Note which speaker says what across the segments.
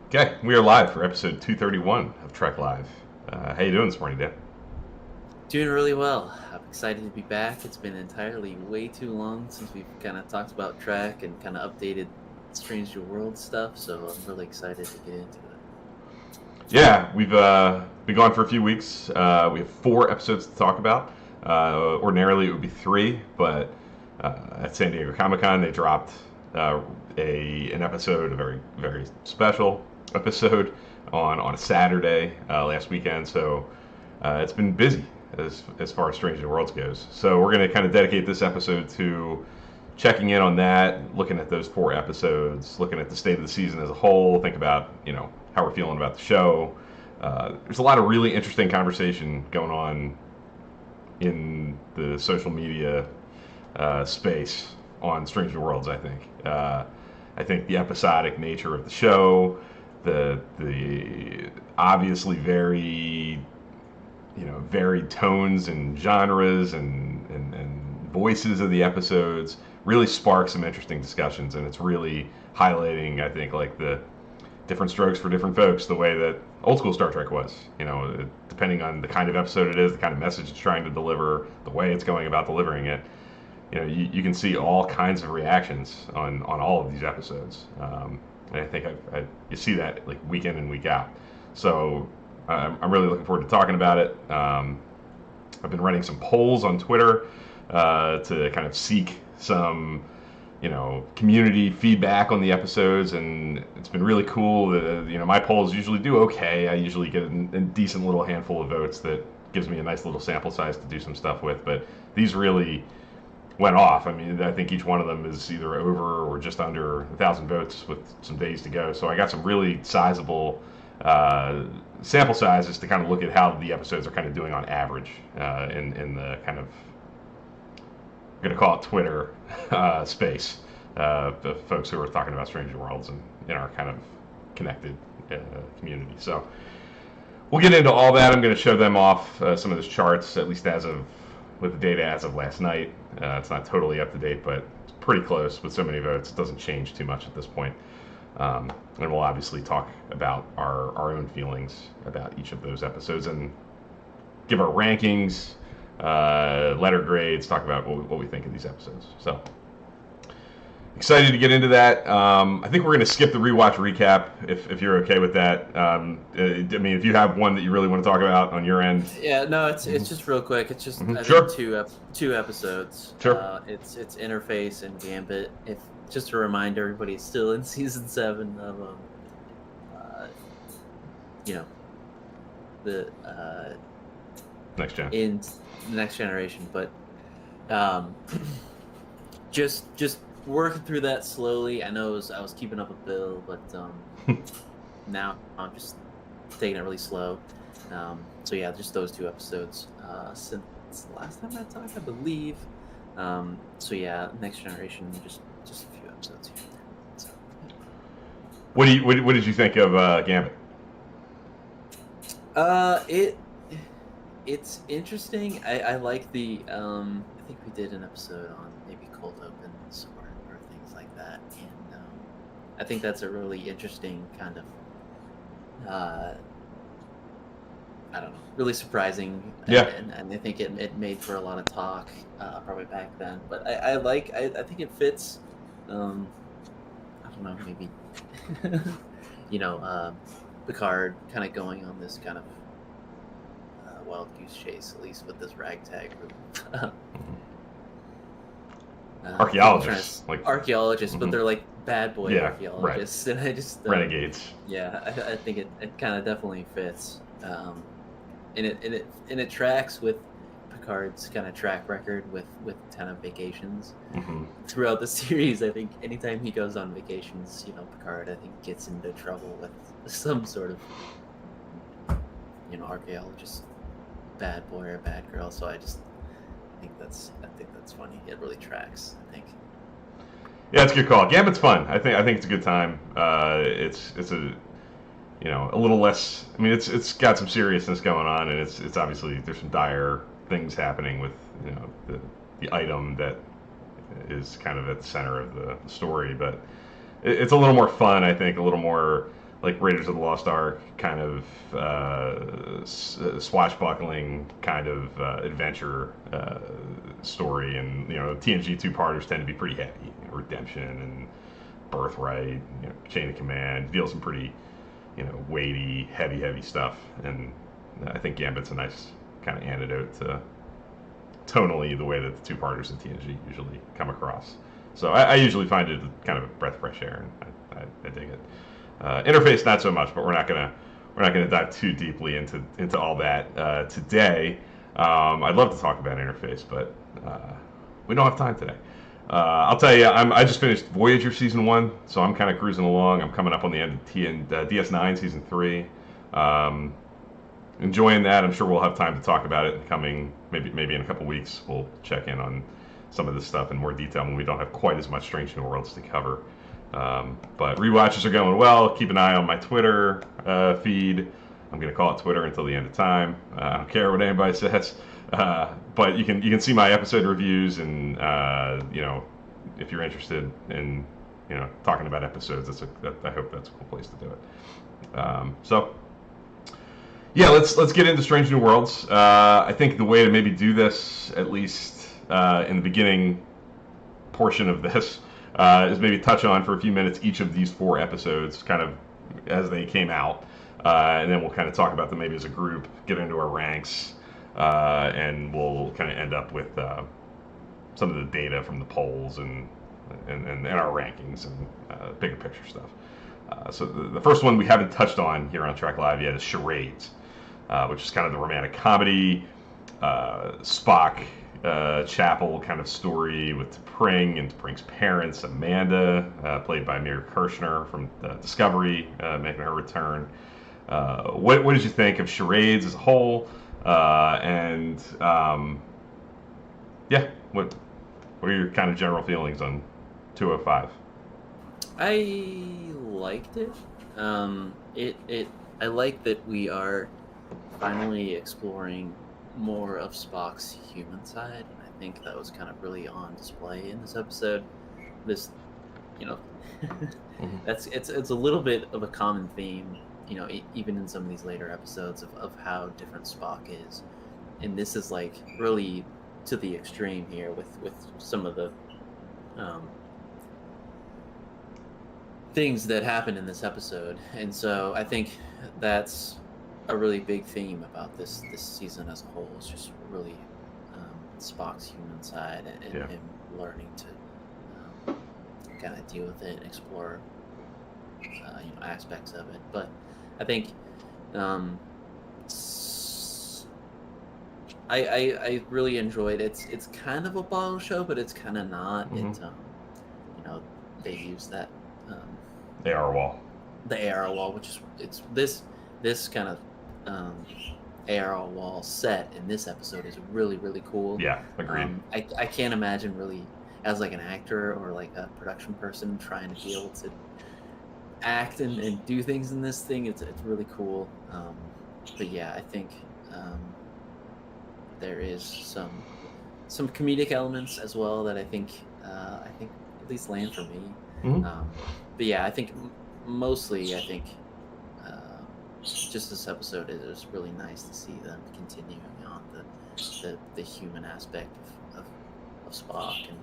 Speaker 1: Okay, we are live for episode 231 of Trek Live. How you doing this morning, Dan?
Speaker 2: Doing really well. I'm excited to be back. It's been entirely way too long since we've kind of talked about Trek and kind of updated Strange New World stuff, so I'm really excited to get into it.
Speaker 1: Yeah, we've been gone for a few weeks. We have 4 episodes to talk about. Ordinarily, it would be 3, but at San Diego Comic Con, they dropped an episode, a very special episode, on a Saturday last weekend. So it's been busy as far as Strange New Worlds goes. So we're going to kind of dedicate this episode to checking in on that, looking at those 4 episodes, looking at the state of the season as a whole, think about, how we're feeling about the show. There's a lot of really interesting conversation going on in the social media space on Strange New Worlds, I think. I think the episodic nature of the show, the obviously very varied tones and genres and voices of the episodes really spark some interesting discussions, and it's really highlighting, I think, like the different strokes for different folks, the way that old school Star Trek was. Depending on the kind of episode it is, the kind of message it's trying to deliver, the way it's going about delivering it. You can see all kinds of reactions on all of these episodes, and I think you see that like week in and week out. So I'm really looking forward to talking about it. I've been running some polls on Twitter to kind of seek some community feedback on the episodes, and it's been really cool. My polls usually do okay. I usually get a decent little handful of votes that gives me a nice little sample size to do some stuff with, but these really went off. I mean, I think each one of them is either over or just under 1,000 votes with some days to go. So I got some really sizable sample sizes to kind of look at how the episodes are kind of doing on average in the kind of, I'm going to call it Twitter space, the folks who are talking about Strange New Worlds and in our kind of connected community. So we'll get into all that. I'm going to show them off some of those charts, at least with the data as of last night. It's not totally up to date, but it's pretty close with so many votes. It doesn't change too much at this point. And we'll obviously talk about our own feelings about each of those episodes and give our rankings, letter grades, talk about what we think of these episodes. So excited to get into that. I think we're going to skip the rewatch recap if you're okay with that. I mean, if you have one that you really want to talk about on your end.
Speaker 2: Yeah, no, it's just real quick. It's just I
Speaker 1: Sure.
Speaker 2: think two episodes.
Speaker 1: Sure.
Speaker 2: It's Interface and Gambit. If just to remind everybody, it's still in season 7 of you know the
Speaker 1: Next gen.
Speaker 2: in the Next Generation, but just working through that slowly. I know I was keeping up with Bill, but now I'm just taking it really slow. So yeah, just those 2 episodes since the last time I talked, I believe. So yeah, Next Generation, just a few episodes here. So,
Speaker 1: What did you think of Gambit?
Speaker 2: It's interesting. I like the I think we did an episode on maybe cold opens or things like that, and I think that's a really interesting kind of I don't know, really surprising.
Speaker 1: Yeah.
Speaker 2: And I think it made for a lot of talk probably back then. But I think it fits. I don't know, maybe Picard kind of going on this kind of wild goose chase, at least with this ragtag group.
Speaker 1: Archaeologists,
Speaker 2: but they're like bad boy archaeologists,
Speaker 1: right.
Speaker 2: And I just
Speaker 1: Renegades.
Speaker 2: Yeah, I think it kind of definitely fits, and it tracks with Picard's kind of track record with 10 of vacations throughout the series. I think anytime he goes on vacations, Picard I think gets into trouble with some sort of archaeologist bad boy or bad girl. So I think that's funny. It really tracks, I think.
Speaker 1: Yeah, it's a good call. Gambit's fun. I think it's a good time. It's a a little less. I mean, it's got some seriousness going on, and it's obviously there's some dire things happening with the item that is kind of at the center of the story. But it's a little more fun. I think a little more like Raiders of the Lost Ark kind of swashbuckling kind of adventure story, and TNG two-parters tend to be pretty heavy, redemption and birthright, chain of command, deal some pretty weighty, heavy stuff, and I think Gambit's a nice kind of antidote to tonally the way that the two-parters in TNG usually come across. So I usually find it kind of a breath of fresh air, and I dig it. Interface not so much, but we're not gonna dive too deeply into all that today. I'd love to talk about interface, but we don't have time today. I'll tell you, I just finished Voyager season 1, so I'm kind of cruising along. I'm coming up on the end of DS9 season 3. Enjoying that. I'm sure we'll have time to talk about it in coming, maybe in a couple weeks. We'll check in on some of this stuff in more detail when we don't have quite as much Strange New Worlds to cover. But rewatches are going well. Keep an eye on my Twitter feed. I'm going to call it Twitter until the end of time. I don't care what anybody says. But you can see my episode reviews, and if you're interested in talking about episodes, I hope that's a cool place to do it. So yeah, let's get into Strange New Worlds. I think the way to maybe do this, at least in the beginning portion of this, is maybe touch on for a few minutes each of these 4 episodes, kind of as they came out, and then we'll kind of talk about them maybe as a group, get into our ranks. And we'll kind of end up with some of the data from the polls and our rankings and bigger picture stuff. So the first one we haven't touched on here on Trek Live yet is Charades, which is kind of the romantic comedy, Spock, Chapel kind of story with T'Pring and T'Pring's parents, Amanda, played by Mira Kirshner from Discovery, making her return. What did you think of Charades as a whole? What are your kind of general feelings on 205?
Speaker 2: I liked it. I like that we are finally exploring more of Spock's human side. I think that was kind of really on display in this episode. This, it's a little bit of a common theme. Even in some of these later episodes of how different Spock is, and this is like really to the extreme here with some of the things that happen in this episode. And so I think that's a really big theme about this season as a whole. Is just really Spock's human side and him learning to kind of deal with it and explore aspects of it. But I think I really enjoyed it. It's kind of a bottle show, but it's kind of not.
Speaker 1: Mm-hmm.
Speaker 2: They use that
Speaker 1: AR wall.
Speaker 2: The AR wall, which is this kind of AR wall set in this episode is really, really cool.
Speaker 1: Yeah, agreed.
Speaker 2: I can't imagine really as like an actor or like a production person trying to be able to act and do things in this thing. It's really cool. But yeah, I think there is some comedic elements as well that I think at least land for me.
Speaker 1: Mm-hmm.
Speaker 2: But yeah, I think mostly just this episode is really nice to see them continuing on the human aspect of Spock and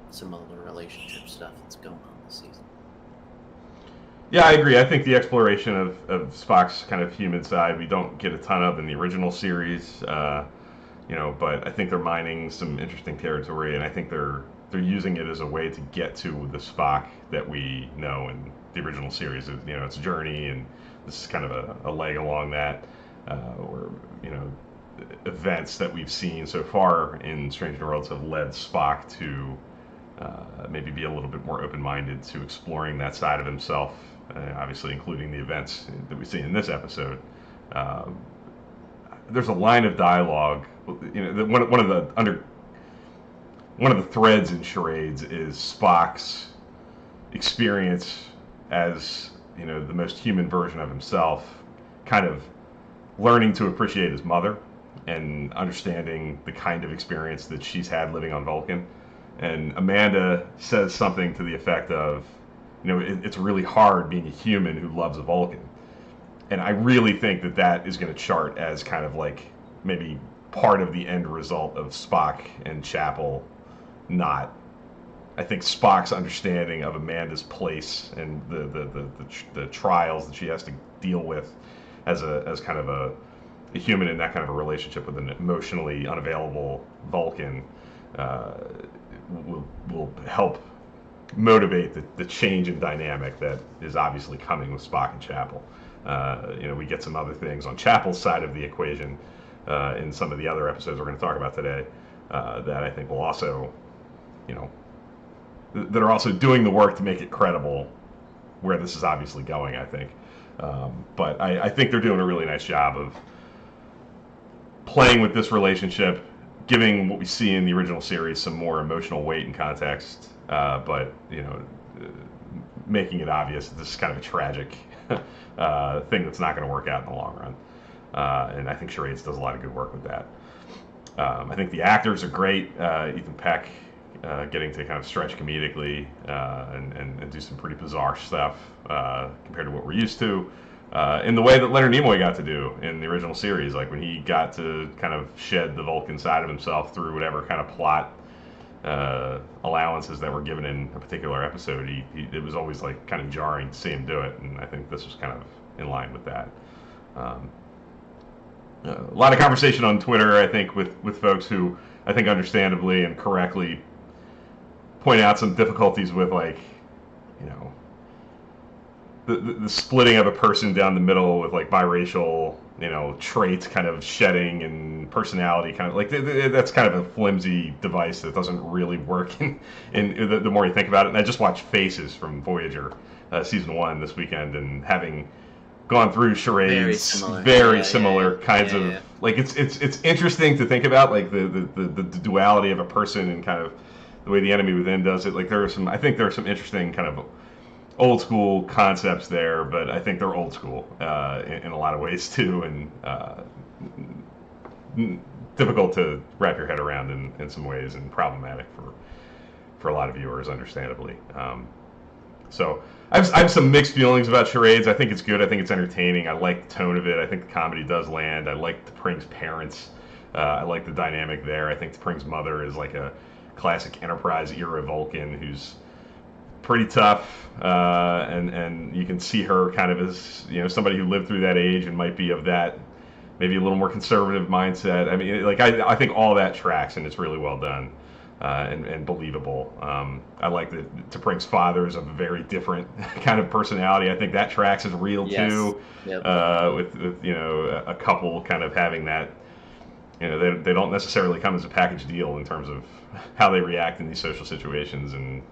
Speaker 2: some of the relationship stuff that's going on this season.
Speaker 1: Yeah, I agree. I think the exploration of Spock's kind of human side we don't get a ton of in the original series, but I think they're mining some interesting territory, and I think they're using it as a way to get to the Spock that we know in the original series. It's a journey, and this is kind of a leg along that, or events that we've seen so far in Strange New Worlds have led Spock to maybe be a little bit more open-minded to exploring that side of himself. Obviously, including the events that we see in this episode. There's a line of dialogue. One of the threads in Charades is Spock's experience as the most human version of himself, kind of learning to appreciate his mother and understanding the kind of experience that she's had living on Vulcan. And Amanda says something to the effect of, it's really hard being a human who loves a Vulcan. And I really think that is going to chart as kind of like maybe part of the end result of Spock and Chapel not. I think Spock's understanding of Amanda's place and the trials that she has to deal with as kind of a human in that kind of a relationship with an emotionally unavailable Vulcan will help motivate the change in dynamic that is obviously coming with Spock and Chapel. We get some other things on Chapel's side of the equation in some of the other episodes we're going to talk about today that I think will also, that are also doing the work to make it credible where this is obviously going, I think. But I think they're doing a really nice job of playing with this relationship, giving what we see in the original series some more emotional weight and context, but making it obvious that this is kind of a tragic thing that's not going to work out in the long run. And I think Charades does a lot of good work with that. I think the actors are great. Ethan Peck getting to kind of stretch comedically and do some pretty bizarre stuff compared to what we're used to. In the way that Leonard Nimoy got to do in the original series, like when he got to kind of shed the Vulcan side of himself through whatever kind of plot allowances that were given in a particular episode, it was always like kind of jarring to see him do it, and I think this was kind of in line with that. A lot of conversation on Twitter, I think, with folks who I think understandably and correctly point out some difficulties with, like, the splitting of a person down the middle with like biracial, traits kind of shedding and personality kind of like that's kind of a flimsy device that doesn't really work in the more you think about it. And I just watched Faces from Voyager season 1 this weekend, and having gone through Charades, very similar kinds of like it's interesting to think about, like the duality of a person and kind of the way the Enemy Within does it. Like I think there are some interesting kind of old school concepts there, but I think they're old school in a lot of ways too, and difficult to wrap your head around in some ways, and problematic for a lot of viewers, understandably. So I have some mixed feelings about Charades. I think it's good. I think it's entertaining. I like the tone of it. I think the comedy does land. I like T'Pring's parents. I like the dynamic there. I think T'Pring's mother is like a classic Enterprise era Vulcan who's pretty tough, and you can see her kind of as somebody who lived through that age and might be of that maybe a little more conservative mindset. I mean, like I think all that tracks, and it's really well done and believable. I like that T'Pring's father is a very different kind of personality. I think that tracks as real too. Yep. With a couple kind of having that. They don't necessarily come as a package deal in terms of how they react in these social situations, and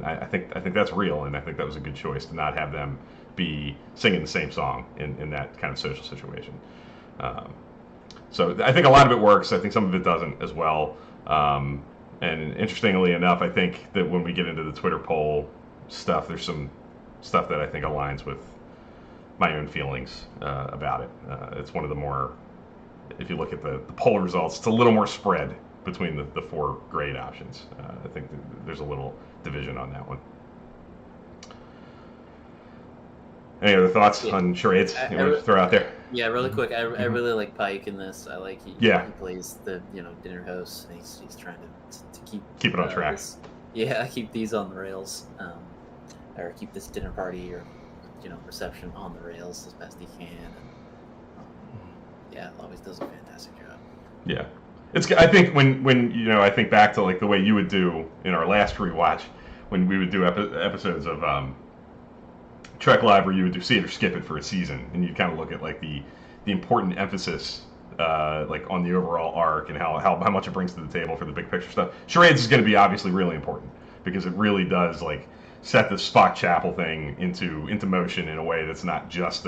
Speaker 1: I think that's real, and I think that was a good choice to not have them be singing the same song in that kind of social situation. So I think a lot of it works. I think some of it doesn't as well. And interestingly enough, I think that when we get into the Twitter poll stuff, there's some stuff that I think aligns with my own feelings about it. It's one of the more, if you look at the poll results, it's a little more spread between the four grade options. I think there's a little division on that one. Any other thoughts on Charades you want to throw out there?
Speaker 2: Yeah, really quick. I really like Pike in this. I like he plays the dinner host. And he's trying to keep
Speaker 1: it on track.
Speaker 2: Keep these on the rails, or keep this dinner party or reception on the rails as best he can. And, always does a fantastic job. Yeah,
Speaker 1: I think when I think back to like the way you would do in our last rewatch when we would do episodes of Trek Live where you would do see it or skip it for a season, and you'd kind of look at like the important emphasis like on the overall arc and how much it brings to the table for the big picture stuff. Charades is going to be obviously really important because it really does like set the Spock Chapel thing into motion in a way that's not just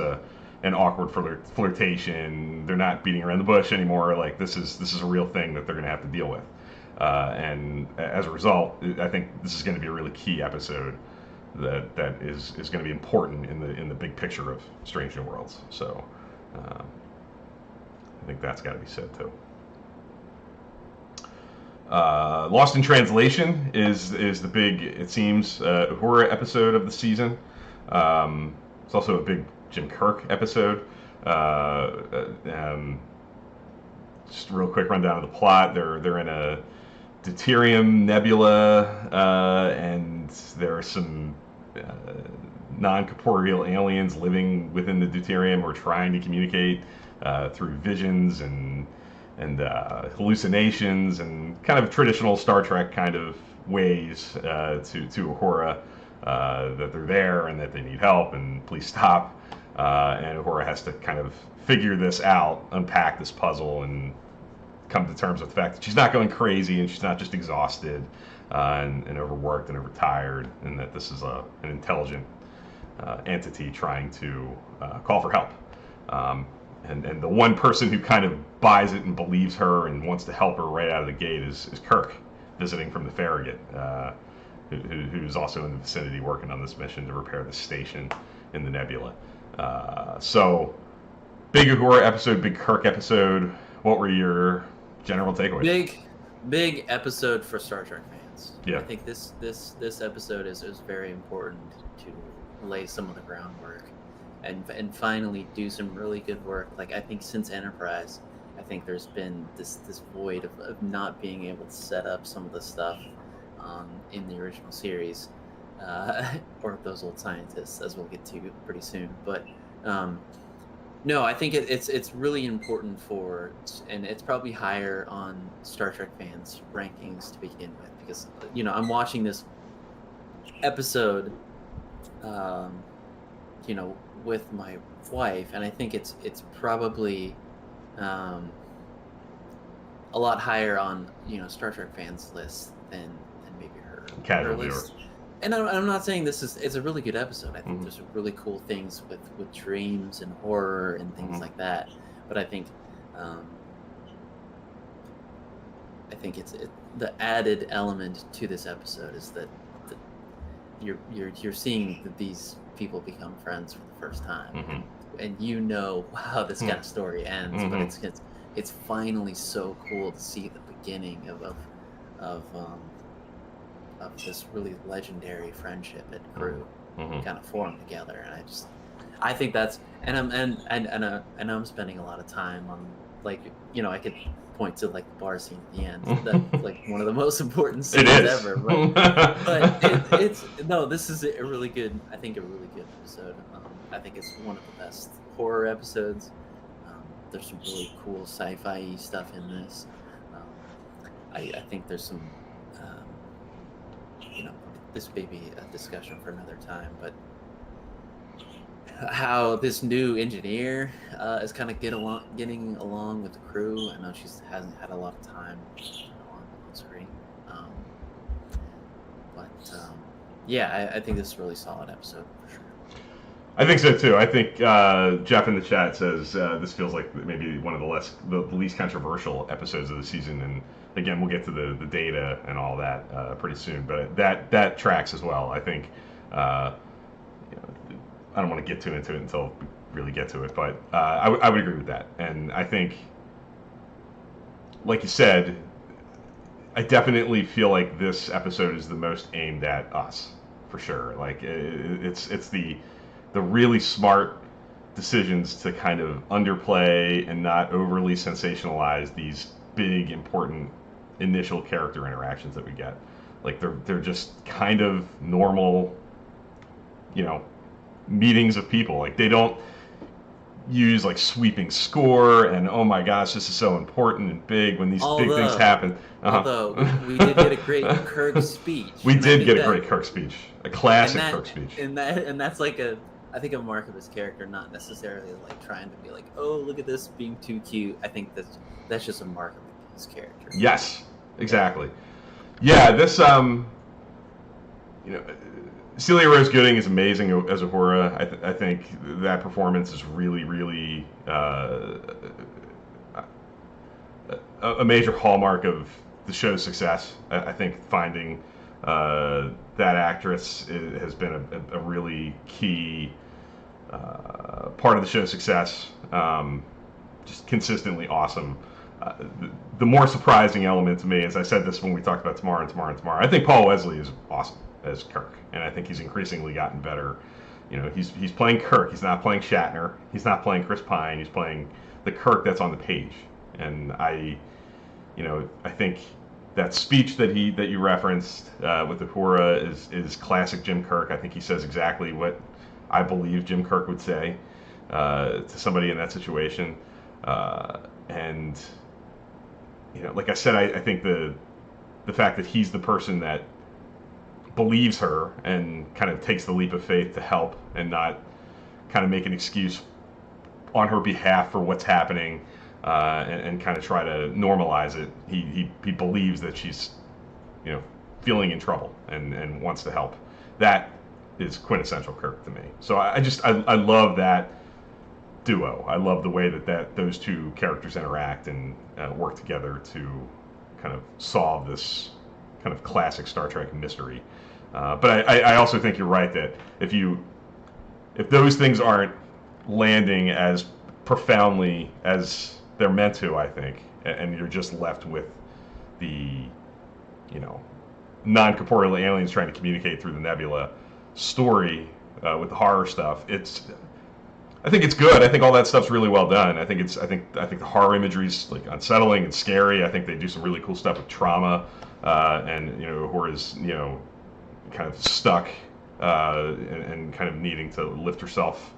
Speaker 1: an awkward flirtation. They're not beating around the bush anymore. Like this is a real thing that they're going to have to deal with, and as a result, I think this is going to be a really key episode that is going to be important in the big picture of Strange New Worlds. So I think that's got to be said too. Lost in Translation is the big, it seems, horror episode of the season. It's also a big Jim Kirk episode. Just a real quick rundown of the plot. They're in a deuterium nebula, and there are some non-corporeal aliens living within the deuterium or trying to communicate through visions and hallucinations and kind of traditional Star Trek kind of ways to Uhura that they're there and that they need help and please stop. And Uhura has to kind of figure this out, unpack this puzzle, and come to terms with the fact that she's not going crazy and she's not just exhausted and overworked and overtired, and that this is an intelligent entity trying to call for help. And the one person who kind of buys it and believes her and wants to help her right out of the gate is Kirk, visiting from the Farragut, who's also in the vicinity working on this mission to repair the station in the nebula. So, big Uhura episode, big Kirk episode. What were your general takeaways?
Speaker 2: Big episode for Star Trek fans.
Speaker 1: Yeah.
Speaker 2: I think this episode is very important to lay some of the groundwork and finally do some really good work. Like, I think since Enterprise, I think there's been this void of not being able to set up some of the stuff in the original series, or those old scientists, as we'll get to pretty soon. But no, I think it's really important for, and it's probably higher on Star Trek fans' rankings to begin with, because I'm watching this episode, with my wife, and I think it's probably a lot higher on Star Trek fans' list than maybe her
Speaker 1: Casual
Speaker 2: list. And I'm not saying it's a really good episode. I think there's really cool things with dreams and horror and things like that. But I think it's the added element to this episode is that you're seeing that these people become friends for the first time, and how this kind of story ends. But it's finally so cool to see the beginning of this really legendary friendship and crew kind of form together. And I think that's, and I'm spending a lot of time on, like, I could point to, like, the bar scene at the end. That's like one of the most important scenes ever. But this is a really good episode. I think it's one of the best horror episodes. There's some really cool sci-fi stuff in this. I think there's some this may be a discussion for another time, but how this new engineer is kind of getting along with the crew. I know she hasn't had a lot of time on screen, I think this is a really solid episode for sure.
Speaker 1: I think so too. I think Jeff in the chat says this feels like maybe one of the least controversial episodes of the season, and again, we'll get to the data and all that pretty soon. But that tracks as well. I think I don't want to get too into it until we really get to it, but I would agree with that. And I think, like you said, I definitely feel like this episode is the most aimed at us, for sure. Like it's the really smart decisions to kind of underplay and not overly sensationalize these big, important initial character interactions that we get. Like they're just kind of normal, meetings of people. Like they don't use like sweeping score and oh my gosh, this is so important and big when these big things happen.
Speaker 2: Although we did get a great Kirk speech.
Speaker 1: We did get a great Kirk speech, a classic Kirk speech.
Speaker 2: And that's like I think a mark of his character, not necessarily like trying to be like, oh, look at this being too cute. I think that's just a mark of his character.
Speaker 1: Yes, exactly. Yeah, this Celia Rose Gooding is amazing as Uhura. I think that performance is really, really a major hallmark of the show's success. I think finding that actress has been a really key part of the show's success. Just consistently awesome. the more surprising element to me, as I said this when we talked about Tomorrow. I think Paul Wesley is awesome as Kirk, and I think he's increasingly gotten better. You know, he's playing Kirk. He's not playing Shatner. He's not playing Chris Pine. He's playing the Kirk that's on the page. And I think that speech that you referenced with Uhura is classic Jim Kirk. I think he says exactly what I believe Jim Kirk would say to somebody in that situation. And like I said, I think the fact that he's the person that believes her and kind of takes the leap of faith to help and not kind of make an excuse on her behalf for what's happening, and kind of try to normalize it. He believes that she's feeling in trouble and wants to help. That is quintessential Kirk to me. So I love that duo. I love the way that those two characters interact and work together to kind of solve this kind of classic Star Trek mystery. But I also think you're right that if those things aren't landing as profoundly as they're meant to, I think, and you're just left with the non-corporeal aliens trying to communicate through the nebula story with the horror stuff, I think it's good. I think all that stuff's really well done. I think the horror imagery's like unsettling and scary. I think they do some really cool stuff with trauma, and Uhura's kind of stuck and kind of needing to lift herself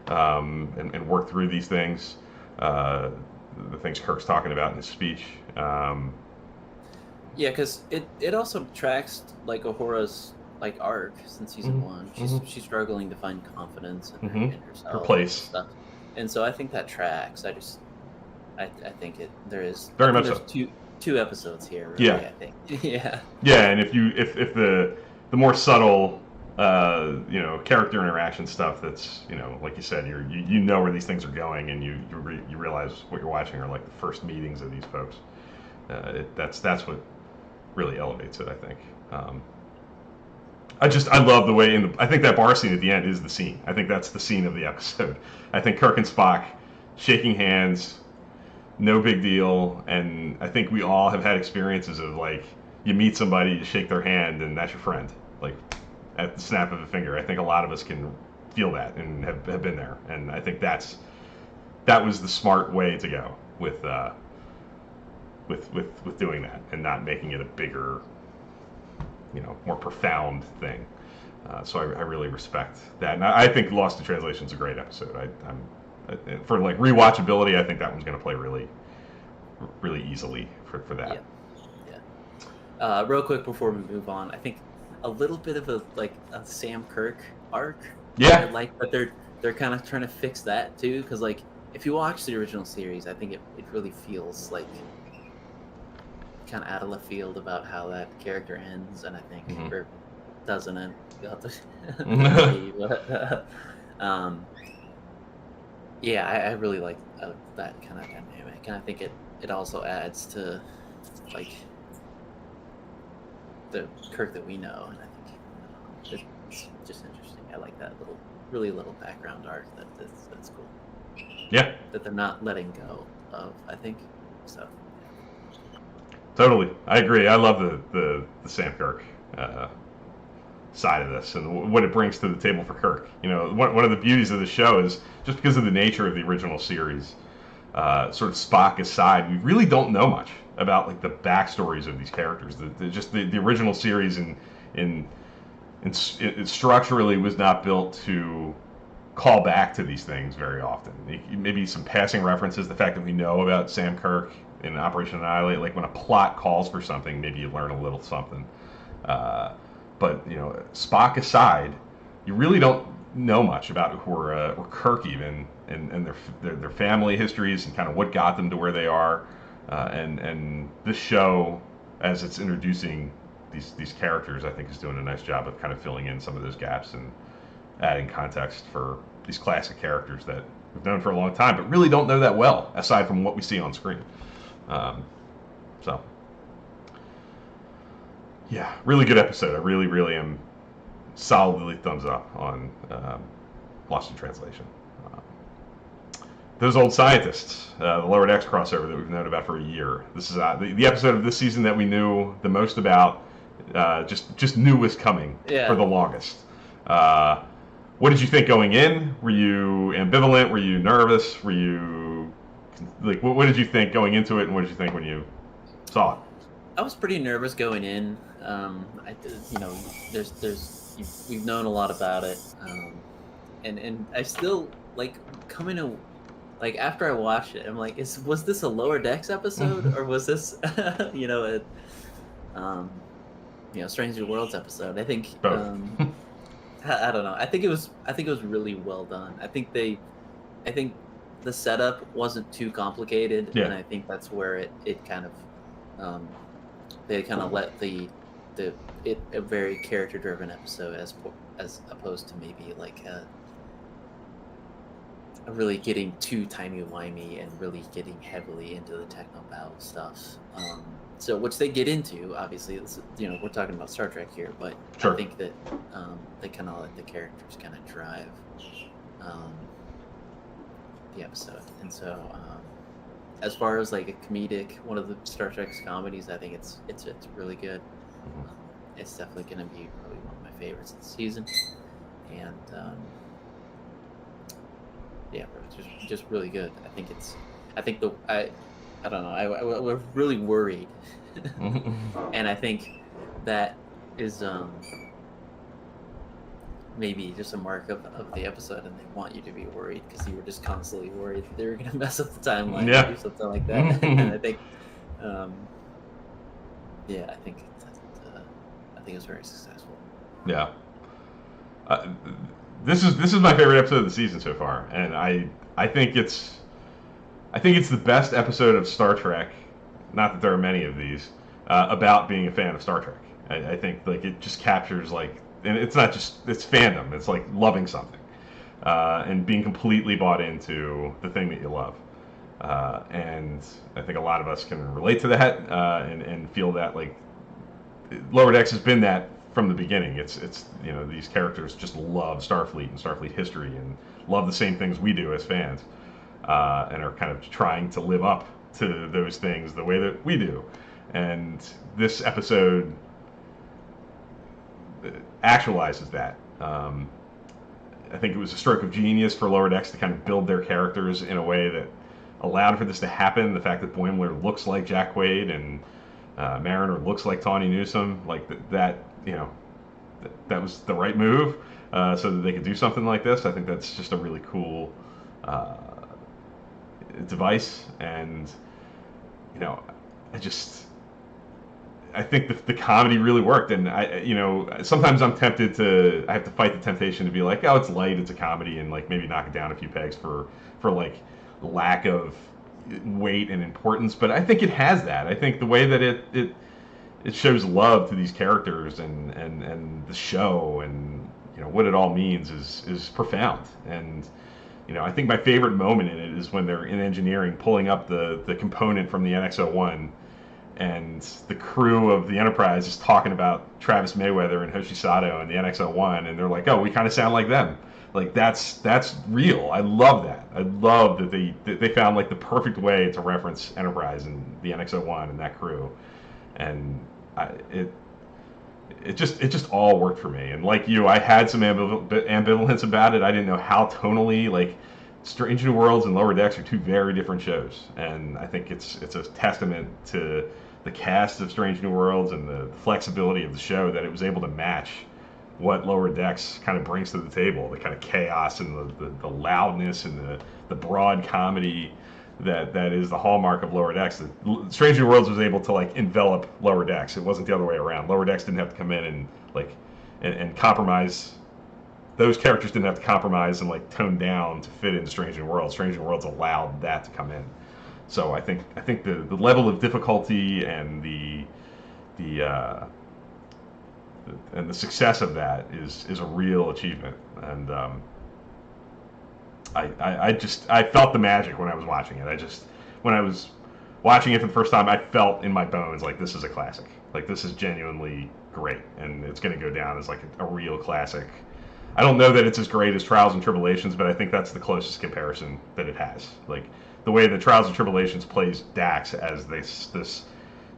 Speaker 1: and work through these things. The things Kirk's talking about in his speech.
Speaker 2: Yeah, because it also tracks like Uhura's like arc since season one. She's struggling to find confidence in herself,
Speaker 1: her place,
Speaker 2: and stuff. And so I think that tracks. I think there is
Speaker 1: very much
Speaker 2: there's
Speaker 1: so.
Speaker 2: two episodes here. Really,
Speaker 1: Yeah,
Speaker 2: I think. Yeah.
Speaker 1: Yeah, and if the more subtle character interaction stuff that's like you said, you know where these things are going, and you realize what you're watching are like the first meetings of these folks. That's what really elevates it, I think. I love the way I think that bar scene at the end is the scene. I think that's the scene of the episode. I think Kirk and Spock shaking hands, no big deal, and I think we all have had experiences of like you meet somebody, you shake their hand, and that's your friend. Like at the snap of a finger. I think a lot of us can feel that and have been there, and I think that was the smart way to go with doing that and not making it a bigger, more profound thing. So I really respect that, and I think Lost in Translation is a great episode. For like rewatchability, I think that one's going to play really, really easily for that.
Speaker 2: Yeah. Real quick before we move on, I think a little bit of a Sam Kirk arc.
Speaker 1: Yeah.
Speaker 2: I like that they're kind of trying to fix that too, because like if you watch the original series, I think it really feels like kind of out of left field about how that character ends, and I think or doesn't end. You'll have to see, but yeah, I really like that kind of dynamic, and I think it also adds to like the Kirk that we know, and I think it's just interesting. I like that little background arc that's cool.
Speaker 1: Yeah,
Speaker 2: that they're not letting go of, I think. So
Speaker 1: totally, I agree. I love the Sam Kirk side of this and what it brings to the table for Kirk. One of the beauties of the show is just because of the nature of the original series, sort of Spock aside, we really don't know much about like the backstories of these characters. The original series it structurally was not built to call back to these things very often. Maybe some passing references, the fact that we know about Sam Kirk in Operation Annihilate, like when a plot calls for something, maybe you learn a little something. But Spock aside, you really don't know much about Uhura or Kirk even, and their family histories and kind of what got them to where they are. And this show, as it's introducing these characters, I think is doing a nice job of kind of filling in some of those gaps and adding context for these classic characters that we've known for a long time, but really don't know that well, aside from what we see on screen. So, yeah, really good episode. I really, really am solidly thumbs up on Lost in Translation. those old scientists, the Lower Decks crossover that we've known about for a year. This is the episode of this season that we knew the most about. Just knew was coming for
Speaker 2: Yeah.
Speaker 1: the longest. What did you think going in? Were you ambivalent? Were you nervous? Were you like what did you think going into it, and what did you think when you saw it?
Speaker 2: I was pretty nervous going in. You know, we've known a lot about it, and I still like coming to like after I watched it, I'm like, was this a Lower Decks episode or was this, you know, Strange New Worlds episode? I think
Speaker 1: Both.
Speaker 2: I don't know. I think it was really well done. I think the setup wasn't too complicated,
Speaker 1: Yeah.
Speaker 2: and I think that's where it kind of they kind of let a very character driven episode as opposed to maybe like a really getting too timey-wimey and really getting heavily into the techno-battle stuff. So which they get into, obviously. We're talking about Star Trek here, but
Speaker 1: Sure.
Speaker 2: I think that they kind of let the characters kind of drive the episode. And so as far as like a comedic, one of the Star Trek's comedies, I think it's really good. It's definitely going to be probably one of my favorites of the season. And yeah, just really good. I don't know. I was really worried, and I think that is maybe just a mark of the episode, and they want you to be worried because you were just constantly worried that they were going to mess up the timeline or do something like that. And I think, I think it was very successful.
Speaker 1: Yeah. This is my favorite episode of the season so far, and I think it's the best episode of Star Trek. Not that there are many of these about being a fan of Star Trek. I think like it just captures like, and it's not just it's fandom. It's like loving something and being completely bought into the thing that you love. And I think a lot of us can relate to that and feel that like Lower Decks has been that from the beginning. It's these characters just love Starfleet and Starfleet history and love the same things we do as fans, and are kind of trying to live up to those things the way that we do. And this episode actualizes that. I think it was a stroke of genius for Lower Decks to kind of build their characters in a way that allowed for this to happen. The fact that Boimler looks like Jack Quaid and Mariner looks like Tawny Newsome, like that was the right move, so that they could do something like this. I think that's just a really cool device, and I think the comedy really worked. And sometimes I have to fight the temptation to be like, oh, it's light, it's a comedy, and like maybe knock it down a few pegs for like lack of weight and importance. But I think it has that. I think the way that it shows love to these characters and the show and what it all means is profound. And I think my favorite moment in it is when they're in engineering pulling up the component from the NX-01, and the crew of the Enterprise is talking about Travis Mayweather and Hoshi Sato and the NX-01, and they're like, oh, we kind of sound like them. Like that's real. I love that. I love that they found like the perfect way to reference Enterprise and the NX-01 and that crew, and it just all worked for me. And like you, I had some ambivalence about it. I didn't know how tonally, like, Strange New Worlds and Lower Decks are two very different shows, and I think it's a testament to the cast of Strange New Worlds and the flexibility of the show that it was able to match what Lower Decks kind of brings to the table, the kind of chaos and the loudness and the broad comedy that is the hallmark of Lower Decks. Strange New Worlds was able to like envelop Lower Decks. It wasn't the other way around. Lower Decks didn't have to come in and like and compromise. Those characters didn't have to compromise and like tone down to fit in Strange New Worlds. Strange New Worlds allowed that to come in. So I think the level of difficulty and the success of that is a real achievement. And I felt the magic when I was watching it. When I was watching it for the first time, I felt in my bones like this is a classic. Like this is genuinely great, and it's going to go down as like a real classic. I don't know that it's as great as Trials and Tribulations, but I think that's the closest comparison that it has. Like the way that Trials and Tribulations plays Dax as this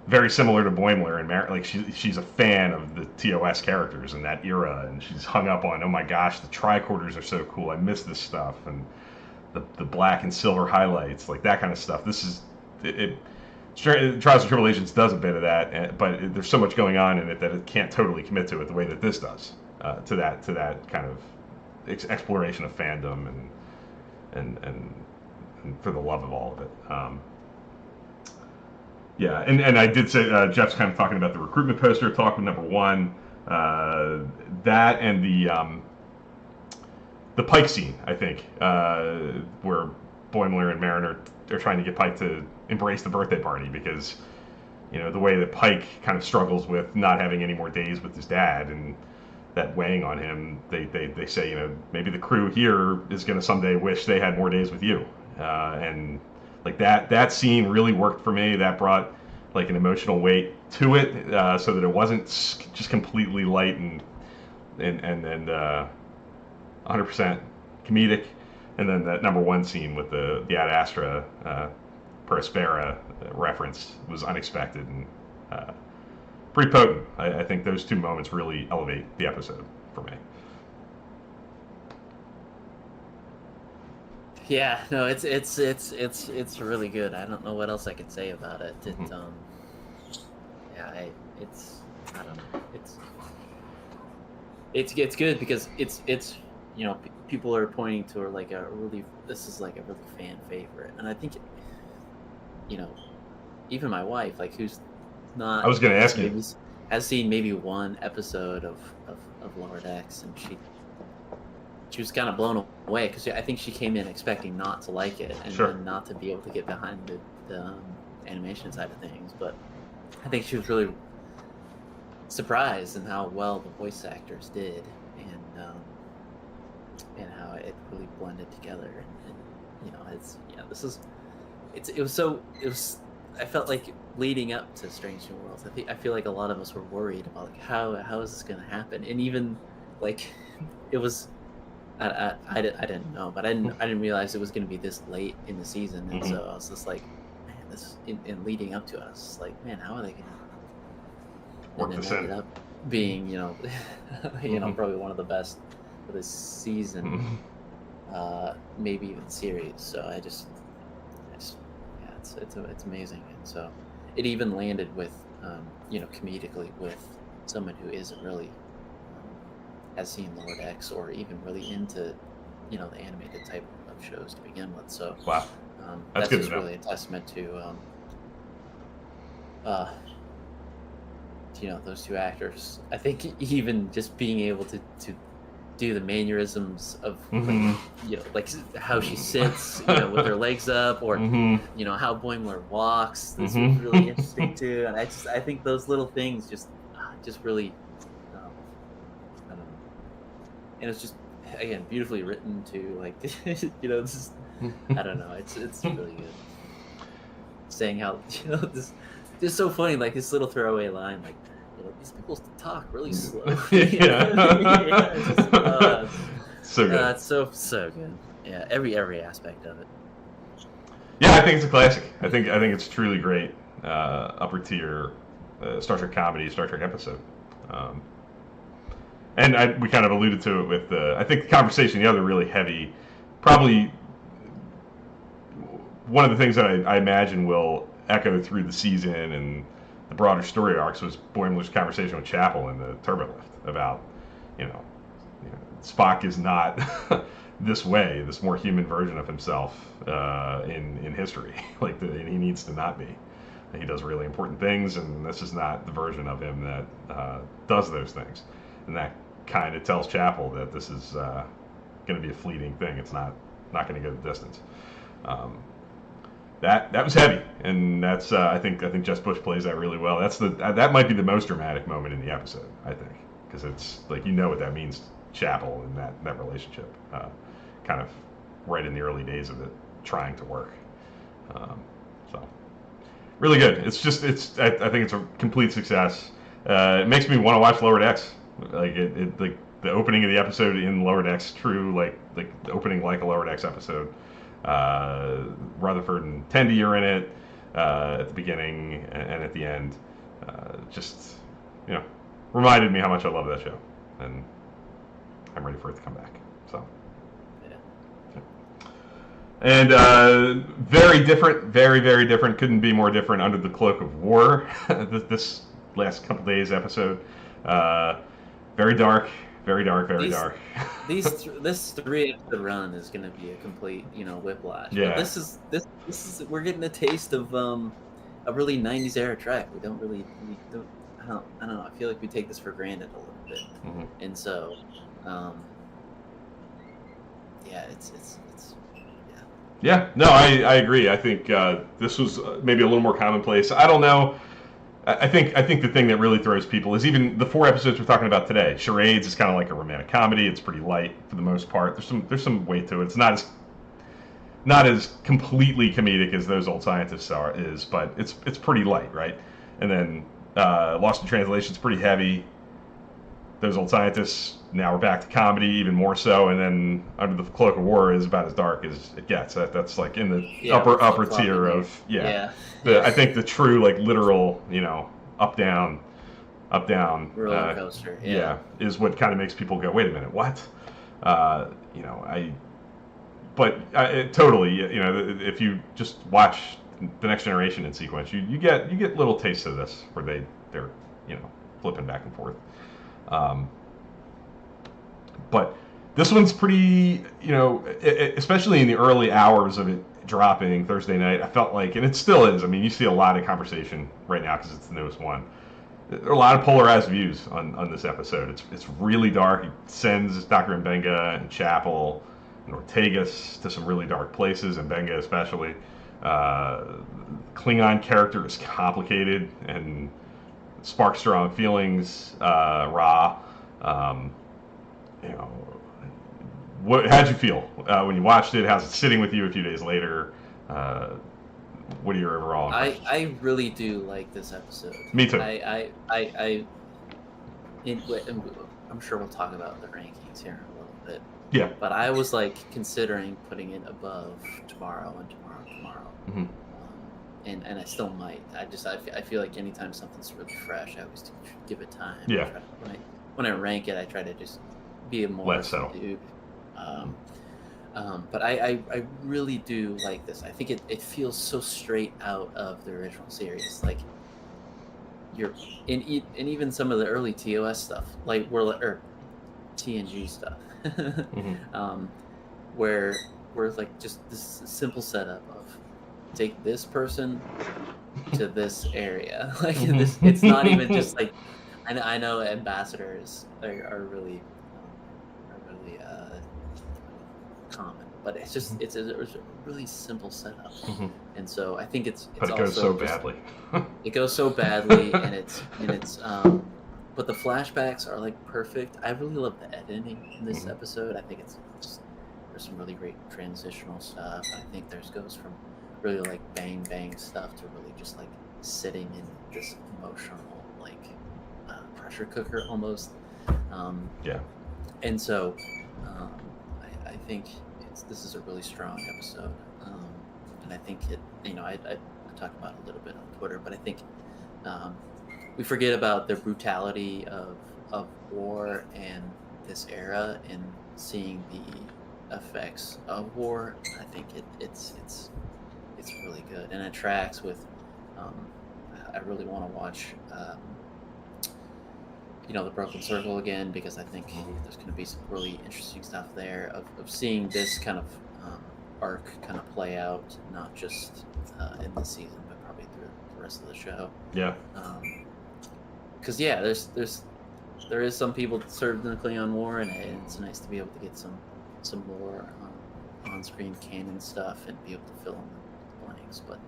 Speaker 1: very similar to Boimler and like she's a fan of the TOS characters in that era, and she's hung up on, oh my gosh, the tricorders are so cool. I miss this stuff, and the black and silver highlights, like that kind of stuff. This is it. Trials and Tribulations does a bit of that, but there's so much going on in it that it can't totally commit to it the way that this does, to that kind of exploration of fandom and for the love of all of it. Yeah, and I did say Jeff's kind of talking about the recruitment poster talk with number one, that and the Pike scene, I think, where Boimler and Mariner are trying to get Pike to embrace the birthday party, because the way that Pike kind of struggles with not having any more days with his dad and that weighing on him. They say maybe the crew here is going to someday wish they had more days with you, and like that scene really worked for me. That brought like an emotional weight to it, so that it wasn't just completely light and 100% comedic. And then that number one scene with the Ad Astra Prospera reference was unexpected and pretty potent. I think those two moments really elevate the episode for me.
Speaker 2: Yeah, no, it's really good. I don't know what else I could say about it. I don't know. It's good because it's people are pointing to like this is like a really fan favorite, and I think even my wife, like, who's not,
Speaker 1: I was going to ask you,
Speaker 2: has seen maybe one episode of Lower Decks, and she was kind of blown away because I think she came in expecting not to like it and
Speaker 1: sure,
Speaker 2: then not to be able to get behind the animation side of things. But I think she was really surprised in how well the voice actors did, and how it really blended together. And I felt like leading up to Strange New Worlds, I feel like a lot of us were worried about like how is this going to happen, and even like it was. I didn't know, but I didn't realize it was going to be this late in the season, and so I was just like, man, this in leading up to it, I was just like, man, how are they going to? And then it ended up being, probably one of the best of this season, maybe even series. So it's amazing, and so it even landed with, comedically with someone who isn't really. Has seen Lower Decks or even really into, the animated type of shows to begin with. So
Speaker 1: wow,
Speaker 2: that's just really a testament to, those two actors. I think even just being able to do the mannerisms of, like how she sits, with her legs up, or how Boimler walks. This was really interesting too, and I think those little things just really. And it's just, again, beautifully written too. Like, this, I don't know. It's really good. Saying how, this is so funny. Like this little throwaway line, like, these people talk really slow.
Speaker 1: So good.
Speaker 2: It's so good. Yeah, every aspect of it.
Speaker 1: Yeah, I think it's a classic. I think it's truly great, upper tier Star Trek comedy, Star Trek episode. And we kind of alluded to it with I think the conversation, the other really heavy, probably one of the things that I imagine will echo through the season and the broader story arcs was Boimler's conversation with Chapel in the Turbo Lift about, Spock is not this way, this more human version of himself in history. Like, he needs to not be. He does really important things, and this is not the version of him that does those things. And that kind of tells Chapel that this is going to be a fleeting thing. It's not going to go the distance. That was heavy, and that's I think Jess Bush plays that really well. That might be the most dramatic moment in the episode, I think, because it's like what that means to Chapel and that relationship, kind of right in the early days of it trying to work. So really good. I think it's a complete success. It makes me want to watch Lower Decks. Like the the opening of the episode in Lower Decks, true like the opening like a Lower Decks episode. Rutherford and Tendi are in it at the beginning and at the end. Just, reminded me how much I love that show, and I'm ready for it to come back. So. And very different, very, very different. Couldn't be more different under the Cloak of War. this last couple days episode. Very dark, very dark, very dark.
Speaker 2: This 3-episode run is going to be a complete, whiplash.
Speaker 1: Yeah.
Speaker 2: But this is we're getting a taste of a really 90s era Trek. We don't really, I don't know. I feel like we take this for granted a little bit, and so, it's.
Speaker 1: Yeah, no, I agree. I think this was maybe a little more commonplace. I don't know. I think the thing that really throws people is even the 4 episodes we're talking about today. Charades is kind of like a romantic comedy. It's pretty light for the most part. There's some weight to it. It's not as completely comedic as those old scientists is, but it's pretty light, right? And then Lost in Translation is pretty heavy. Those old scientists, now we're back to comedy, even more so, and then Under the Cloak of War is about as dark as it gets. That's like in the upper tier of I think the true like literal up down
Speaker 2: roller coaster
Speaker 1: is what kind of makes people go, wait a minute, what? Totally, if you just watch the Next Generation in sequence, you get little tastes of this where they're flipping back and forth. But this one's pretty, especially in the early hours of it dropping Thursday night, I felt like, and it still is, I mean, you see a lot of conversation right now because it's the newest one. There are a lot of polarized views on this episode. It's really dark. It sends Dr. Mbenga and Chapel and Ortegas to some really dark places, and Mbenga especially. Klingon character is complicated and sparks strong feelings. Ra. How'd you feel when you watched it? How's it sitting with you a few days later? What are your overall impressions?
Speaker 2: I really do like this episode.
Speaker 1: Me too.
Speaker 2: I'm sure we'll talk about the rankings here in a little bit.
Speaker 1: Yeah.
Speaker 2: But I was considering putting it above Tomorrow.
Speaker 1: Mm-hmm.
Speaker 2: And I still might. I feel like anytime something's really fresh, I always give it time.
Speaker 1: Yeah.
Speaker 2: When I rank it, I try to just be a more dude. But I really do like this. I think it feels so straight out of the original series. Like and even some of the early TOS stuff, or TNG stuff, where it's like just this simple setup of take this person to this area. It's not even just like. I know ambassadors are really common, but it's just it's a really simple setup, and so I think it's
Speaker 1: but it goes so badly.
Speaker 2: It goes so badly, and it's but the flashbacks are perfect. I really love the editing in this episode. I think there's some really great transitional stuff. I think goes from really bang bang stuff to really just sitting in this emotional pressure cooker almost. And so I think this is a really strong episode, and I think I talked about it a little bit on Twitter, but I think we forget about the brutality of war and this era and seeing the effects of war. I think it's really good, and it tracks with I really want to watch the Broken Circle again, because I think there's going to be some really interesting stuff there of seeing this kind of arc kind of play out, not just in this season, but probably through the rest of the show.
Speaker 1: Yeah.
Speaker 2: Because there is some people that served in the Klingon War, and it's nice to be able to get some more on-screen canon stuff and be able to fill in the blanks. But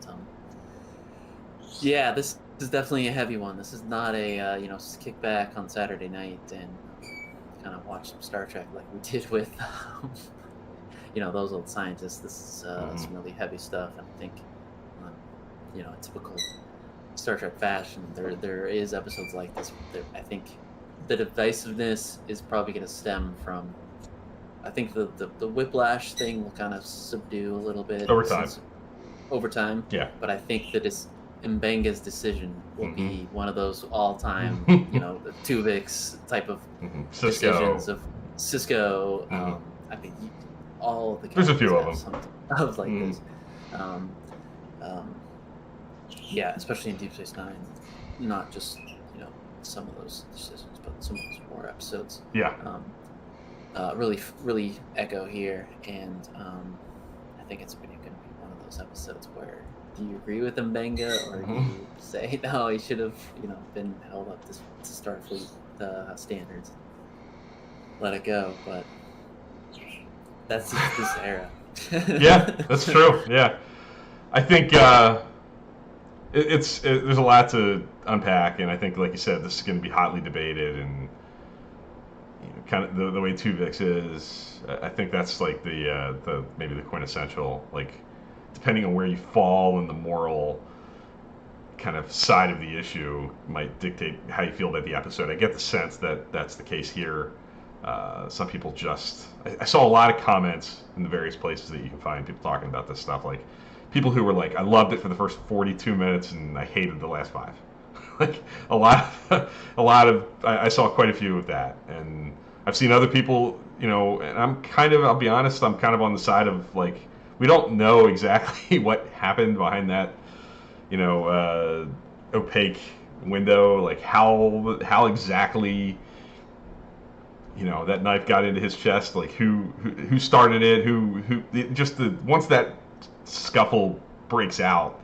Speaker 2: this is definitely a heavy one. This is not a just kick back on Saturday night and kind of watch some Star Trek like we did with those old scientists. This is some really heavy stuff, and I think typical Star Trek fashion, there is episodes like this that I think the divisiveness is probably going to stem from. I think the whiplash thing will kind of subdue a little bit over time.
Speaker 1: Yeah.
Speaker 2: But I think that Mbenga's decision will be one of those all-time, the Tuvix type of decisions of Cisco. I think all of the
Speaker 1: there's a few of them.
Speaker 2: I was like this. Yeah, especially in Deep Space Nine, not just some of those decisions, but some of those more episodes.
Speaker 1: Yeah.
Speaker 2: Really echo here, and I think it's going to be one of those episodes where do you agree with Mbenga, or do you say no, he should have been held up to Starfleet standards, let it go? But that's this era.
Speaker 1: Yeah, that's true. Yeah, I think there's a lot to unpack, and I think, like you said, this is going to be hotly debated, and kind of the way Tuvix is. I think that's like the maybe the quintessential, like, depending on where you fall in the moral kind of side of the issue might dictate how you feel about the episode. I get the sense that that's the case here. Some people I saw a lot of comments in the various places that you can find people talking about this stuff, like people who were like, I loved it for the first 42 minutes and I hated the last 5. Like a lot of I saw quite a few of that, and I've seen other people, and I'll be honest, I'm kind of on the side of, like, we don't know exactly what happened behind that, opaque window, like how exactly, that knife got into his chest, like who started it, once that scuffle breaks out,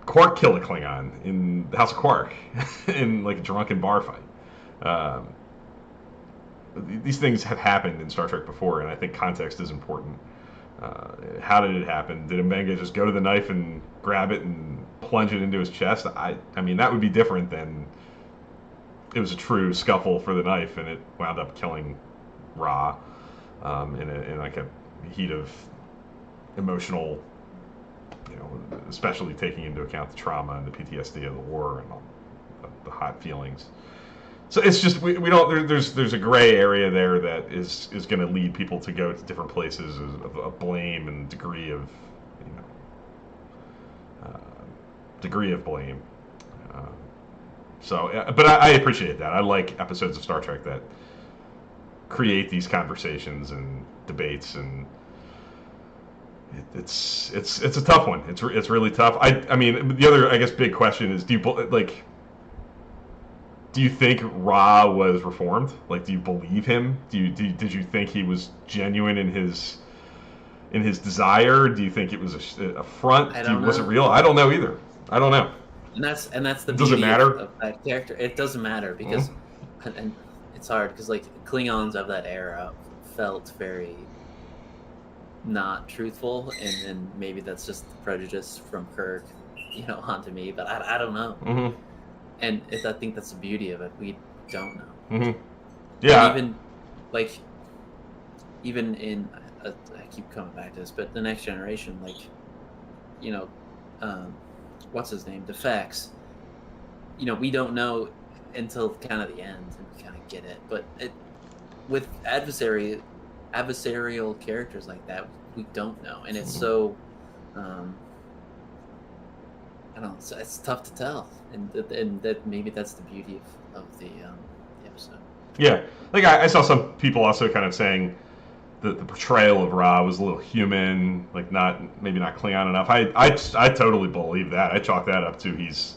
Speaker 1: Quark killed a Klingon in the House of Quark in like a drunken bar fight. These things have happened in Star Trek before, and I think context is important. How did it happen? Did Mbenga just go to the knife and grab it and plunge it into his chest? I mean, that would be different than it was a true scuffle for the knife, and it wound up killing Ra in like a heat of emotional, especially taking into account the trauma and the PTSD of the war and all the hot feelings. So it's just we don't there's a gray area there that is going to lead people to go to different places of blame and degree of blame. But I appreciate that. I like episodes of Star Trek that create these conversations and debates, and it's a tough one. It's really tough. I mean, the other, I guess, big question is, do you think Ra was reformed? Like, do you believe him? Did you think he was genuine in his desire? Do you think it was a front? Was it real? I don't know either. I don't know.
Speaker 2: And that's the
Speaker 1: does it matter
Speaker 2: of that character. It doesn't matter because, and it's hard because, like, Klingons of that era felt very not truthful, and maybe that's just the prejudice from Kirk, onto me. But I don't know.
Speaker 1: Mm-hmm.
Speaker 2: And I think that's the beauty of it. We don't know.
Speaker 1: Mm-hmm. Yeah.
Speaker 2: And even in, I keep coming back to this, but the Next Generation, like, what's his name? Defects. We don't know until kind of the end, and we kind of get it. But with adversarial characters like that, we don't know, and it's so. I don't know. It's tough to tell, and that maybe that's the beauty of the episode. Yeah,
Speaker 1: like I saw some people also kind of saying that the portrayal of Ra was a little human, like maybe not Klingon enough. I totally believe that. I chalk that up to he's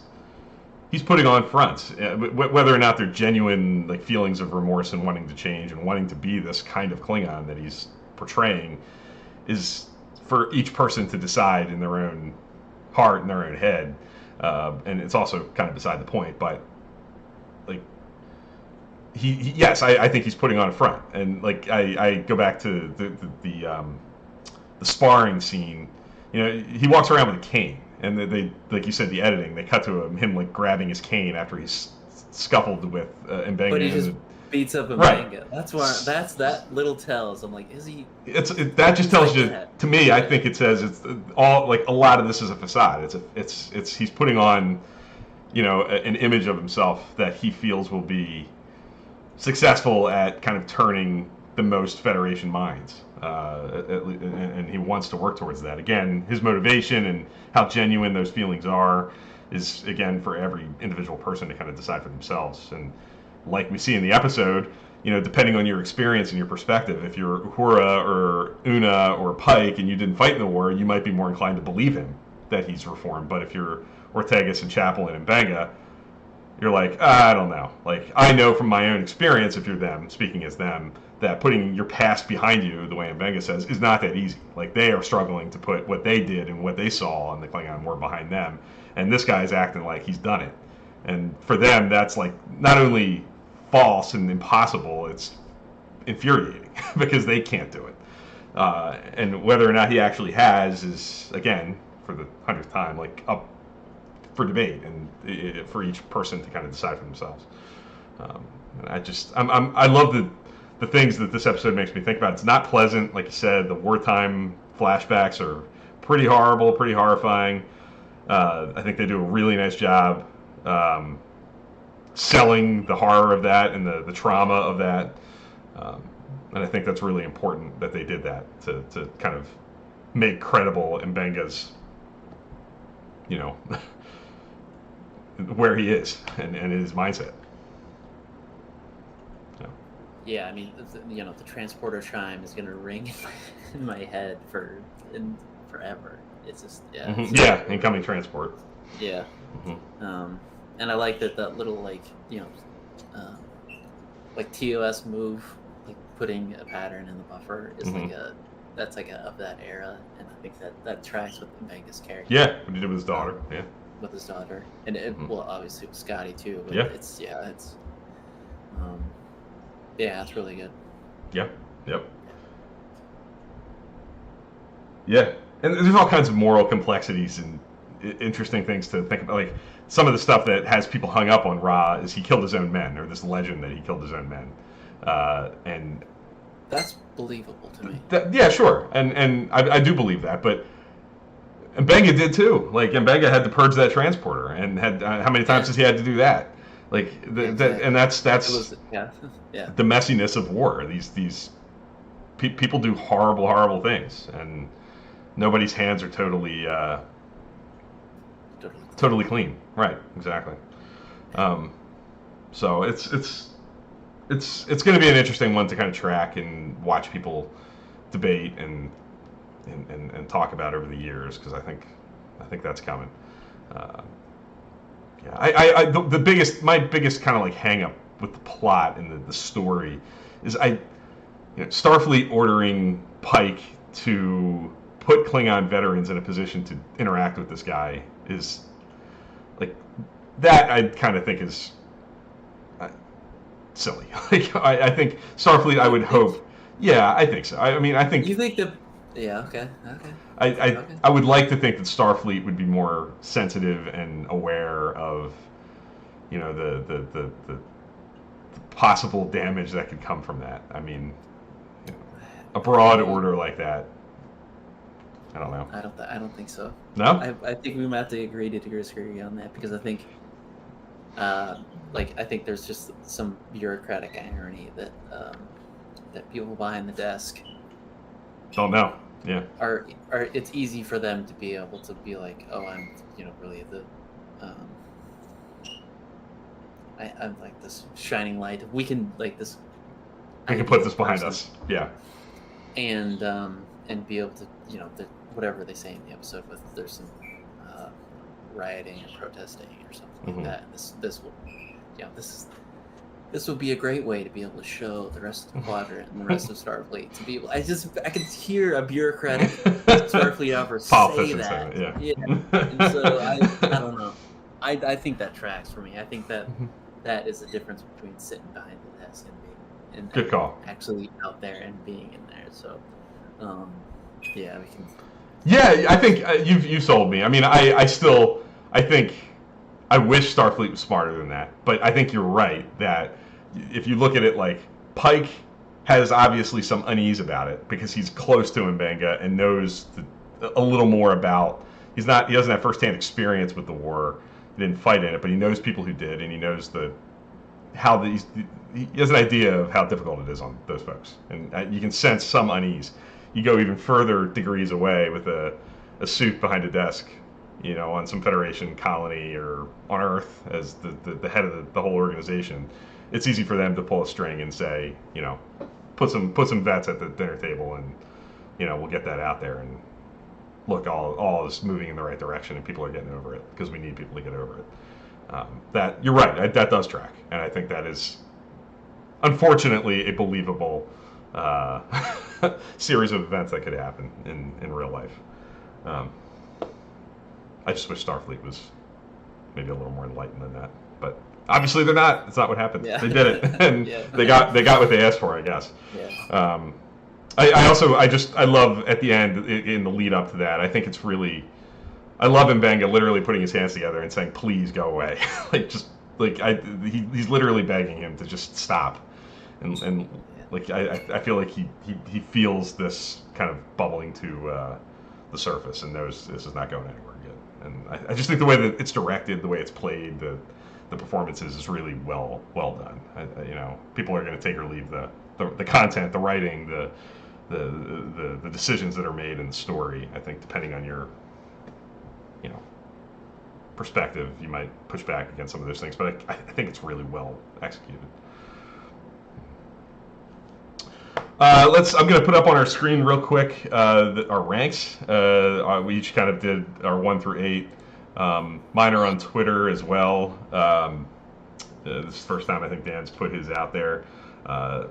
Speaker 1: putting on fronts, whether or not they're genuine, like, feelings of remorse and wanting to change and wanting to be this kind of Klingon that he's portraying, is for each person to decide in their own heart and their own head, and it's also kind of beside the point. But, like, yes, I think he's putting on a front, and, like, I go back to the sparring scene. He walks around with a cane, and they, like you said, the editing, they cut to him like grabbing his cane after he's scuffled with Mbenga.
Speaker 2: But he just beats up Mbenga. Right. That's that little tells. I'm like, is he?
Speaker 1: That just tells you. That? To me, I think it says it's all, like, a lot of this is a facade. It's he's putting on, an image of himself that he feels will be successful at kind of turning the most Federation minds, and he wants to work towards that. Again, his motivation and how genuine those feelings are is, again, for every individual person to kind of decide for themselves. And like we see in the episode, depending on your experience and your perspective, if you're Uhura or Una or Pike and you didn't fight in the war, you might be more inclined to believe him that he's reformed. But if you're Ortegas and Chaplin and Benga, you're like, I don't know. Like, I know from my own experience, if you're them, speaking as them, that putting your past behind you, the way Mbenga says, is not that easy. Like, they are struggling to put what they did and what they saw in the Klingon War behind them. And this guy's acting like he's done it. And for them, that's, like, not only false and impossible, it's infuriating because they can't do it. And whether or not he actually has is, again, for the 100th time, like, up for debate and for each person to kind of decide for themselves. And I love the things that this episode makes me think about. It's not pleasant, like you said. The wartime flashbacks are pretty horrible, pretty horrifying. I think they do a really nice job selling the horror of that and the trauma of that. And I think that's really important that they did that to kind of make credible Mbenga's, where he is and his mindset.
Speaker 2: Yeah, I mean, the transporter chime is gonna ring in my head forever. It's just
Speaker 1: Incoming transport.
Speaker 2: Yeah. And I like that little like TOS move, like putting a pattern in the buffer is that's of that era, and I think that tracks with Mbenga's character.
Speaker 1: Yeah, what he did with his daughter. Yeah.
Speaker 2: With his daughter, and well, obviously with Scotty too. But it's really good.
Speaker 1: Yep. Yeah, and there's all kinds of moral complexities and interesting things to think about. Like, some of the stuff that has people hung up on Ra is he killed his own men, or this legend that he killed his own men, and
Speaker 2: that's believable to me.
Speaker 1: Yeah, sure, and I do believe that, but Mbenga did too. Like, Mbenga had to purge that transporter, and had how many times has he had to do that? Like, and that's the messiness of war. These people do horrible things, and nobody's hands are totally clean. Right, exactly. So it's going to be an interesting one to kind of track and watch people debate and talk about over the years, because I think that's coming. My biggest kind of like hang up with the plot and the story is Starfleet ordering Pike to put Klingon veterans in a position to interact with this guy is like that. I kind of think is silly. Like, I think Starfleet, I would hope. Yeah, I think so. I mean, I think
Speaker 2: you think the. Yeah. Okay.
Speaker 1: I would like to think that Starfleet would be more sensitive and aware of, the possible damage that could come from that. I mean, a broad order like that. I don't know.
Speaker 2: I don't think so.
Speaker 1: No.
Speaker 2: I think we might have to agree to disagree on that, because I think, I think there's just some bureaucratic irony that people behind the desk.
Speaker 1: Don't know. Yeah.
Speaker 2: Are it's easy for them to be able to be like, oh, I'm really the I'm like this shining light. We can like this.
Speaker 1: We can put this behind us. Yeah.
Speaker 2: And be able to whatever they say in the episode with there's some rioting and protesting or something like that. This would be a great way to be able to show the rest of the quadrant and the rest of Starfleet to be able. I can hear a bureaucratic Starfleet officer say that.
Speaker 1: Yeah.
Speaker 2: And so I don't know. I think that tracks for me. I think that is the difference between sitting behind the desk and
Speaker 1: good call.
Speaker 2: Actually out there and being in there. So, we can.
Speaker 1: Yeah, I think you sold me. I mean, I think. I wish Starfleet was smarter than that, but I think you're right that if you look at it, like, Pike has obviously some unease about it because he's close to Mbenga and knows a little more about. He doesn't have firsthand experience with the war, didn't fight in it, but he knows people who did, and he knows he has an idea of how difficult it is on those folks, and you can sense some unease. You go even further degrees away with a suit behind a desk, on some Federation colony or on Earth as the head of the whole organization. It's easy for them to pull a string and say, put some vets at the dinner table, and we'll get that out there, and look, all is moving in the right direction, and people are getting over it because we need people to get over it. That you're right, that does track, and I think that is unfortunately a believable series of events that could happen in real life. I just wish Starfleet was maybe a little more enlightened than that, but obviously they're not. It's not what happened. Yeah. They did it, and they got what they asked for, I guess. Yeah. I love at the end in the lead up to that. I think it's really, I love Mbenga literally putting his hands together and saying, "Please go away." He's literally begging him to just stop, and I feel like he feels this kind of bubbling to the surface and knows this is not going anywhere good. And I just think the way that it's directed, the way it's played, the performances is really well done. People are going to take or leave the content, the writing, the decisions that are made in the story. I think depending on your perspective, you might push back against some of those things, but I think it's really well executed. I'm going to put up on our screen real quick our ranks. We each kind of did our 1 through 8. Mine are on Twitter as well. This is the first time I think Dan's put his out there.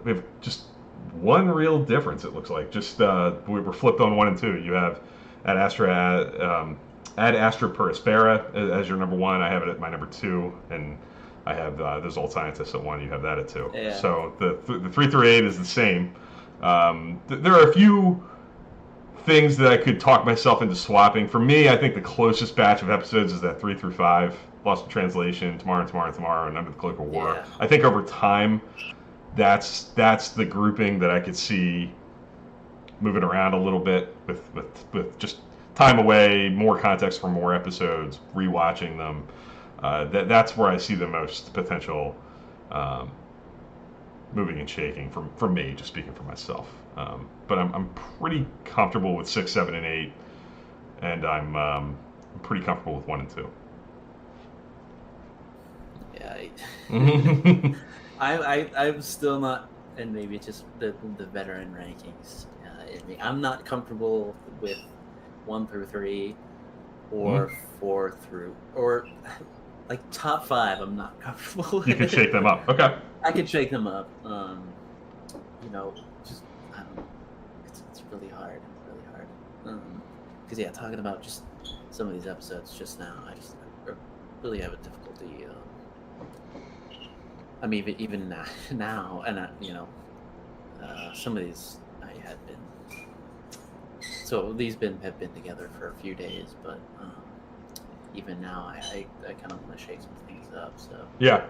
Speaker 1: We have just one real difference, it looks like. Just we were flipped on 1 and 2. You have at Astra per Aspera as your number 1. I have it at my number 2, and I have those old scientists at 1. You have that at 2. Yeah. So the 3 through 8 is the same. There are a few things that I could talk myself into swapping. For me, I think the closest batch of episodes is that 3 through 5, Lost in Translation, Tomorrow, and Under the Cloak of War. Yeah. I think over time, that's the grouping that I could see moving around a little bit with just time away, more context for more episodes, rewatching them. That's where I see the most potential moving and shaking from me, just speaking for myself. But I'm pretty comfortable with 6, 7, and 8, and I'm pretty comfortable with 1 and 2.
Speaker 2: Yeah, I'm still not, and maybe it's just the veteran rankings. I'm not comfortable with 1 through 3, or 4 through, or like top 5. I'm not comfortable with.
Speaker 1: You can shake them up. Okay.
Speaker 2: I can shake them up. Just I don't know. It's really hard. Because talking about just some of these episodes just now, I really have a difficulty. I mean, even now, and some of these I had been. So these have been together for a few days, but even now, I kind of want to shake some things up. So
Speaker 1: yeah,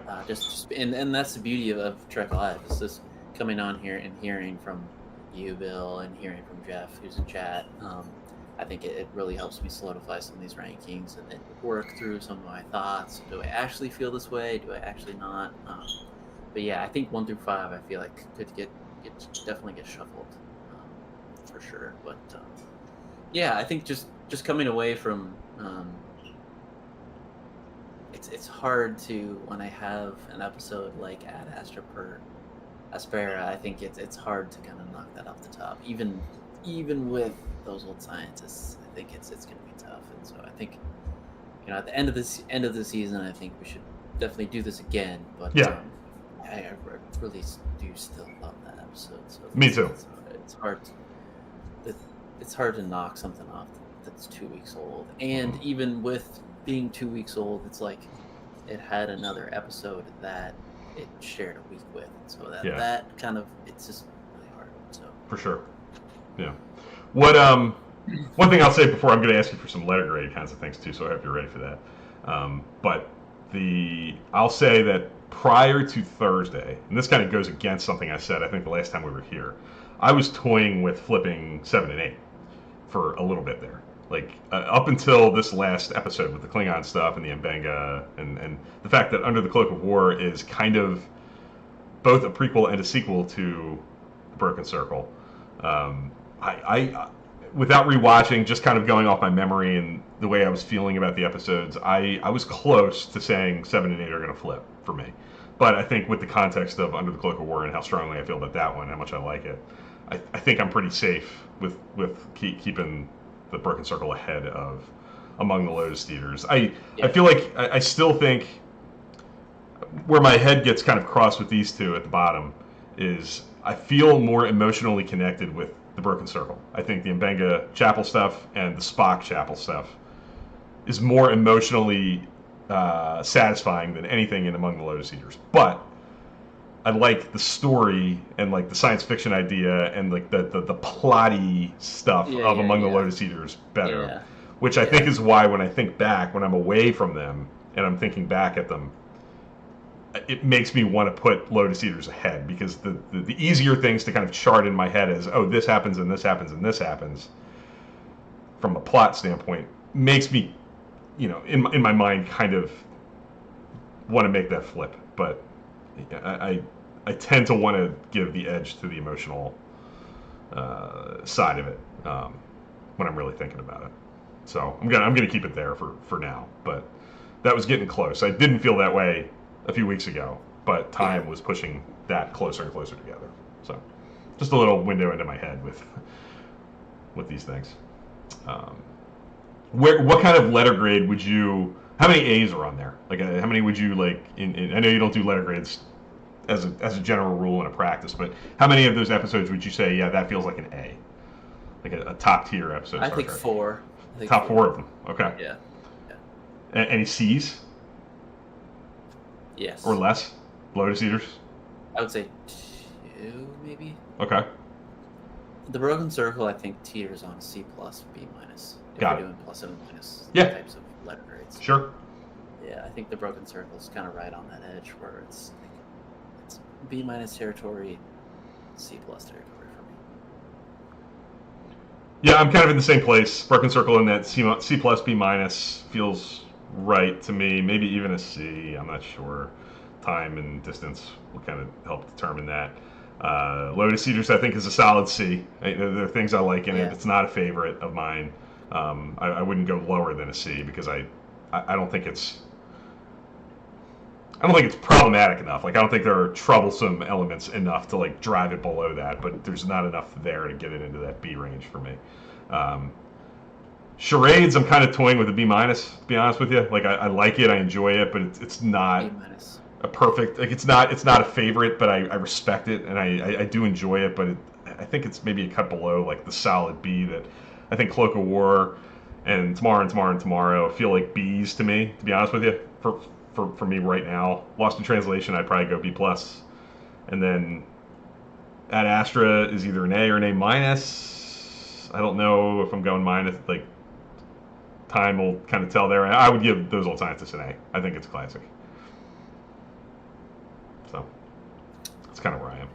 Speaker 2: and that's the beauty of Trek Live, is just coming on here and hearing from you, Bill, and hearing from Jeff, who's in chat. I think it really helps me solidify some of these rankings and work through some of my thoughts. Do I actually feel this way? Do I actually not? But yeah, I think 1 through 5, I feel like could definitely get shuffled for sure. But yeah, I think just coming away from it's hard to, when I have an episode like Ad Astra per Aspera, I think it's hard to kind of knock that off the top. Even with those old scientists, I think it's going to be tough. And so I think at the end of the season, I think we should definitely do this again. But
Speaker 1: yeah,
Speaker 2: I really do still love that episode. So
Speaker 1: me too.
Speaker 2: It's hard to knock something off that's 2 weeks old, and even with being 2 weeks old, it's like it had another episode that it shared a week with, so that kind of, it's just really hard. So
Speaker 1: for sure, yeah. What one thing I'll say before, I'm going to ask you for some letter grade kinds of things too, so I hope you're ready for that. But I'll say that prior to Thursday, and this kind of goes against something I said, I think the last time we were here, I was toying with flipping 7 and 8 for a little bit there. Like up until this last episode with the Klingon stuff and the Mbenga and the fact that Under the Cloak of War is kind of both a prequel and a sequel to the Broken Circle. I without rewatching, just kind of going off my memory and the way I was feeling about the episodes, I was close to saying 7 and 8 are going to flip for me. But I think with the context of Under the Cloak of War and how strongly I feel about that one, how much I like it, I think I'm pretty safe with keeping the Broken Circle ahead of Among the Lotus Eaters. I feel like I still think where my head gets kind of crossed with these two at the bottom is I feel more emotionally connected with the Broken Circle. I think the Mbenga Chapel stuff and the Spock Chapel stuff is more emotionally satisfying than anything in Among the Lotus Eaters. But I like the story and like the science fiction idea and like the plotty stuff of Among the Lotus Eaters better, which I think is why when I think back, when I'm away from them and I'm thinking back at them, it makes me want to put Lotus Eaters ahead, because the easier things to kind of chart in my head is, oh, this happens and this happens and this happens from a plot standpoint makes me, in my mind kind of want to make that flip. But I tend to want to give the edge to the emotional side of it when I'm really thinking about it. So I'm gonna keep it there for now. But that was getting close. I didn't feel that way a few weeks ago, but time was pushing that closer and closer together. So just a little window into my head with these things. What kind of letter grade would you? How many A's are on there? Like, how many would you like? I know you don't do letter grades as a general rule in a practice, but how many of those episodes would you say, yeah, that feels like an A, like a top tier episode?
Speaker 2: I think 4.
Speaker 1: Top 4 of them. Okay.
Speaker 2: Yeah.
Speaker 1: Any C's?
Speaker 2: Yes.
Speaker 1: Or less? Lotus Eaters?
Speaker 2: I would say 2, maybe.
Speaker 1: Okay.
Speaker 2: The Broken Circle, I think, teeters on C+, B-. If
Speaker 1: Got
Speaker 2: you're
Speaker 1: it.
Speaker 2: doing plus and minus types of letter grades.
Speaker 1: Sure.
Speaker 2: Yeah, I think the Broken Circle is kind of right on that edge where it's B- territory, C+ territory for me.
Speaker 1: Yeah, I'm kind of in the same place. Broken Circle in that C+, B- feels right to me. Maybe even a C. I'm not sure. Time and distance will kind of help determine that. Lotus Eaters, I think, is a solid C. There are things I like in it. It's not a favorite of mine. I wouldn't go lower than a C because I don't think it's problematic enough. Like, I don't think there are troublesome elements enough to like drive it below that, but there's not enough there to get it into that B range for me. Charades, I'm kind of toying with a B-, to be honest with you. Like, I like it, I enjoy it, but it's not
Speaker 2: B-.
Speaker 1: a perfect, like, it's not a favorite, but I respect it and I do enjoy it, but I think it's maybe a cut below like the solid B that I think Cloak of War and Tomorrow feel like B's to me, to be honest with you. For me right now, Lost in Translation, I'd probably go B+, and then Ad Astra is either an A or an A-. I don't know if I'm going minus. Like, time will kind of tell there. I would give Those Old Scientists an A. I think it's a classic. So that's kind of where I am.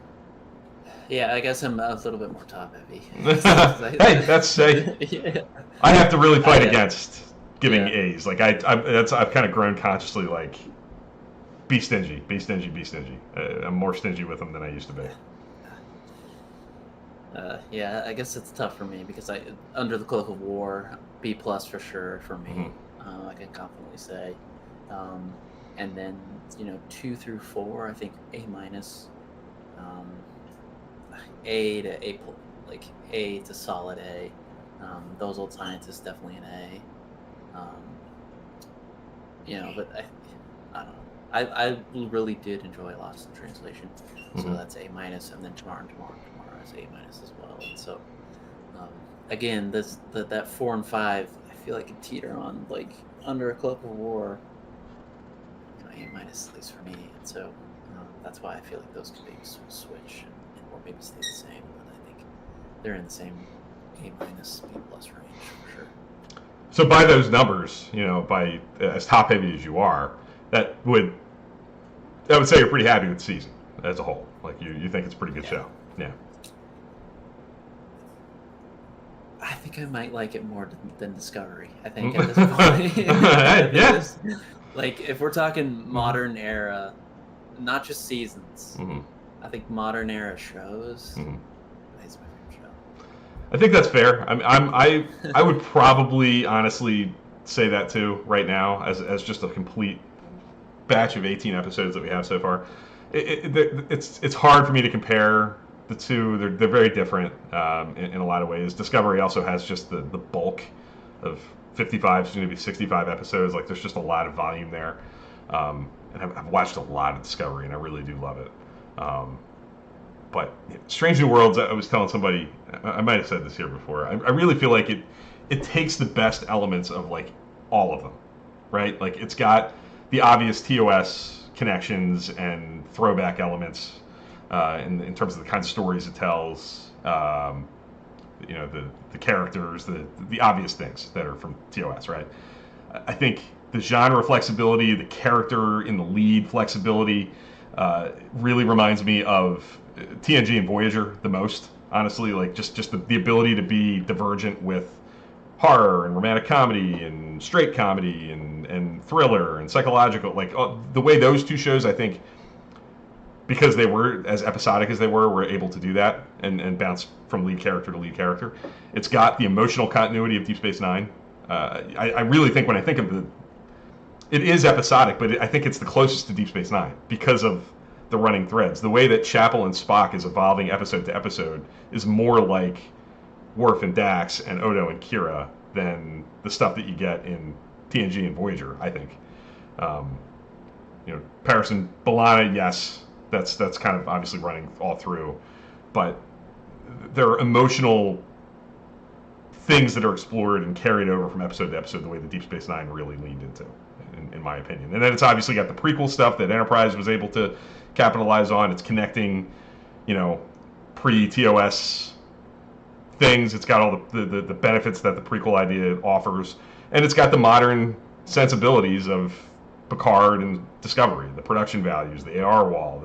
Speaker 2: Yeah, I guess I'm a little bit more top heavy.
Speaker 1: Hey, that's I have to really fight against giving A's. Like, I've kind of grown consciously, like, be stingy. I'm more stingy with them than I used to be.
Speaker 2: Yeah, I guess it's tough for me because Under the Cloak of War, B+ for sure for me. I can confidently say, and then 2 through 4, I think A-, A to A, like A to solid A. Those Old Scientists, definitely an A. But I don't know. I really did enjoy Lost in Translation, so that's A-, and then Tomorrow is A- as well. And so, again, that 4 and 5, I feel like it teeter on like Under a Cloak of War, A- at least for me. And so that's why I feel like those could maybe switch or maybe stay the same. But I think they're in the same A-, B+ range for sure.
Speaker 1: So by those numbers, by as top heavy as you are, I would say you're pretty happy with the season as a whole. Like, you think it's a pretty good show. Yeah.
Speaker 2: think I might like it more than Discovery. I think at this point,
Speaker 1: Yes.
Speaker 2: Like if we're talking modern era, not just seasons. I think modern era shows. It's my favorite show.
Speaker 1: I think that's fair. I would probably honestly say that too right now as just a complete batch of 18 episodes that we have so far. It's hard for me to compare the two. They're very different in a lot of ways. Discovery also has just the bulk of 55, soon to be 65 episodes. Like there's just a lot of volume there. And I've watched a lot of Discovery, and I really do love it. But Strange New Worlds, I was telling somebody, I might have said this here before. I really feel like it takes the best elements of like all of them, right? Like it's got the obvious TOS connections and throwback elements in terms of the kinds of stories it tells. The characters, the obvious things that are from TOS, right? I think the genre flexibility, the character in the lead flexibility, really reminds me of TNG and Voyager the most. Honestly, like just the ability to be divergent with horror and romantic comedy and straight comedy and thriller and psychological, like the way those two shows, I think, because they were as episodic as they were able to do that and bounce from lead character to lead character. It's got the emotional continuity of Deep Space Nine. I really think when I think of it is episodic, but I think it's the closest to Deep Space Nine because of the running threads. The way that Chapel and Spock is evolving episode to episode is more like Worf and Dax and Odo and Kira than the stuff that you get in TNG and Voyager, I think. Paris and B'Elanna, yes, that's kind of obviously running all through, but there are emotional things that are explored and carried over from episode to episode the way that Deep Space Nine really leaned into, in my opinion. And then it's obviously got the prequel stuff that Enterprise was able to capitalize on. It's connecting, pre-TOS things. It's got all the benefits that the prequel idea offers, and it's got the modern sensibilities of Picard and Discovery, the production values, the AR wall,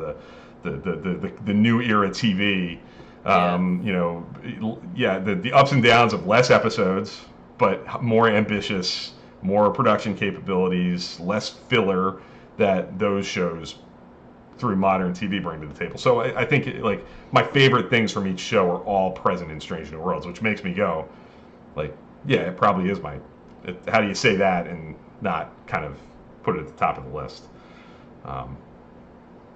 Speaker 1: the new era TV. The ups and downs of less episodes, but more ambitious, more production capabilities, less filler that those shows through modern TV bring to the table. So I think like my favorite things from each show are all present in Strange New Worlds, which makes me go, like, yeah, it probably is how do you say that and not kind of put it at the top of the list? And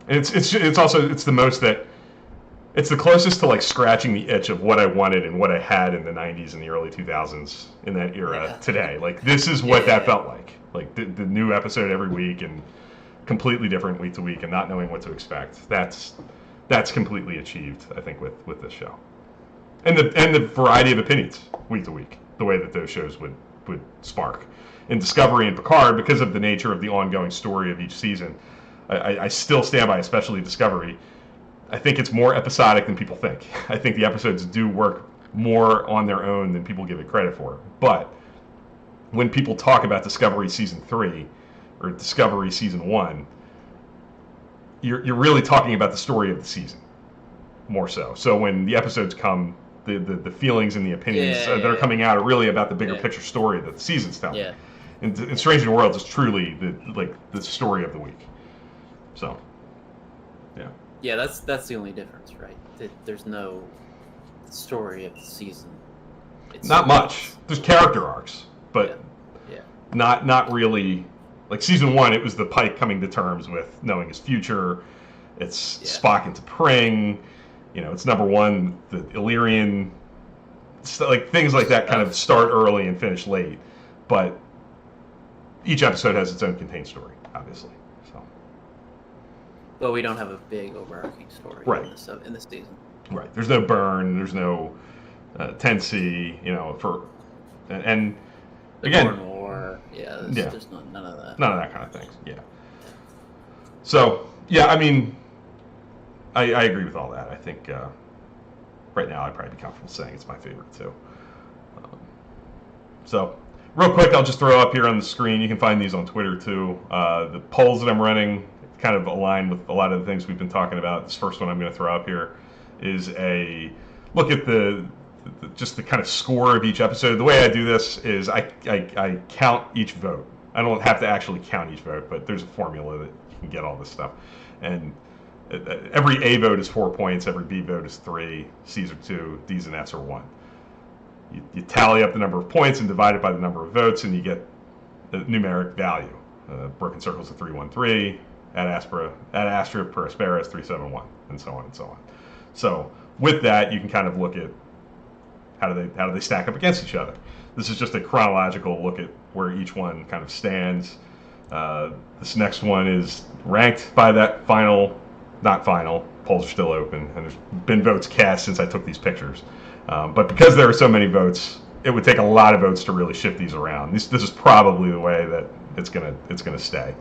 Speaker 1: it's also the most that it's the closest to like scratching the itch of what I wanted and what I had in the 90s and the early 2000s in that era today. Like this is what that felt like the new episode every week and completely different week to week and not knowing what to expect. That's completely achieved, I think, with this show, and the variety of opinions week to week, the way that those shows would spark. In Discovery and Picard, because of the nature of the ongoing story of each season, I still stand by, especially Discovery. I think it's more episodic than people think. I think the episodes do work more on their own than people give it credit for. But when people talk about Discovery Season 3 or Discovery Season 1, you're really talking about the story of the season, more so. So when the episodes come, the feelings and the opinions that are coming out are really about the bigger picture story that the season's telling.
Speaker 2: Yeah.
Speaker 1: And Strange New Worlds is truly the story of the week. So, yeah.
Speaker 2: Yeah, that's the only difference, right? There's no story of the season. It's
Speaker 1: not much. There's character arcs, but
Speaker 2: yeah.
Speaker 1: Not really. Like Season 1, it was the Pike coming to terms with knowing his future. It's Spock into Pring. It's number 1, the Illyrian. Like things like that kind of start early and finish late, but each episode has its own contained story, obviously. So.
Speaker 2: But we don't have a big overarching story in this season.
Speaker 1: Right. There's no burn. There's no 10C. And
Speaker 2: the
Speaker 1: again,
Speaker 2: Born War. There's none of that.
Speaker 1: None of that kind of things. Yeah. So I mean, I agree with all that. I think right now I'd probably be comfortable saying it's my favorite too. So real quick, I'll just throw up here on the screen. You can find these on Twitter too. The polls that I'm running kind of align with a lot of the things we've been talking about. This first one I'm going to throw up here is a look at the just the kind of score of each episode. The way I do this is I count each vote. I don't have to actually count each vote, but there's a formula that you can get all this stuff. And every A vote is 4 points, every B vote is 3, C's are 2, D's and F's are 1. You tally up the number of points and divide it by the number of votes, and you get a numeric value. Broken Circle's a 313, Ad Astra per Aspera is 371, and so on and so on. So with that, you can kind of look at how do they stack up against each other. This is just a chronological look at where each one kind of stands. This next one is ranked by that not final, polls are still open, and there's been votes cast since I took these pictures. But because there are so many votes, it would take a lot of votes to really shift these around. This is probably the way that it's gonna stay.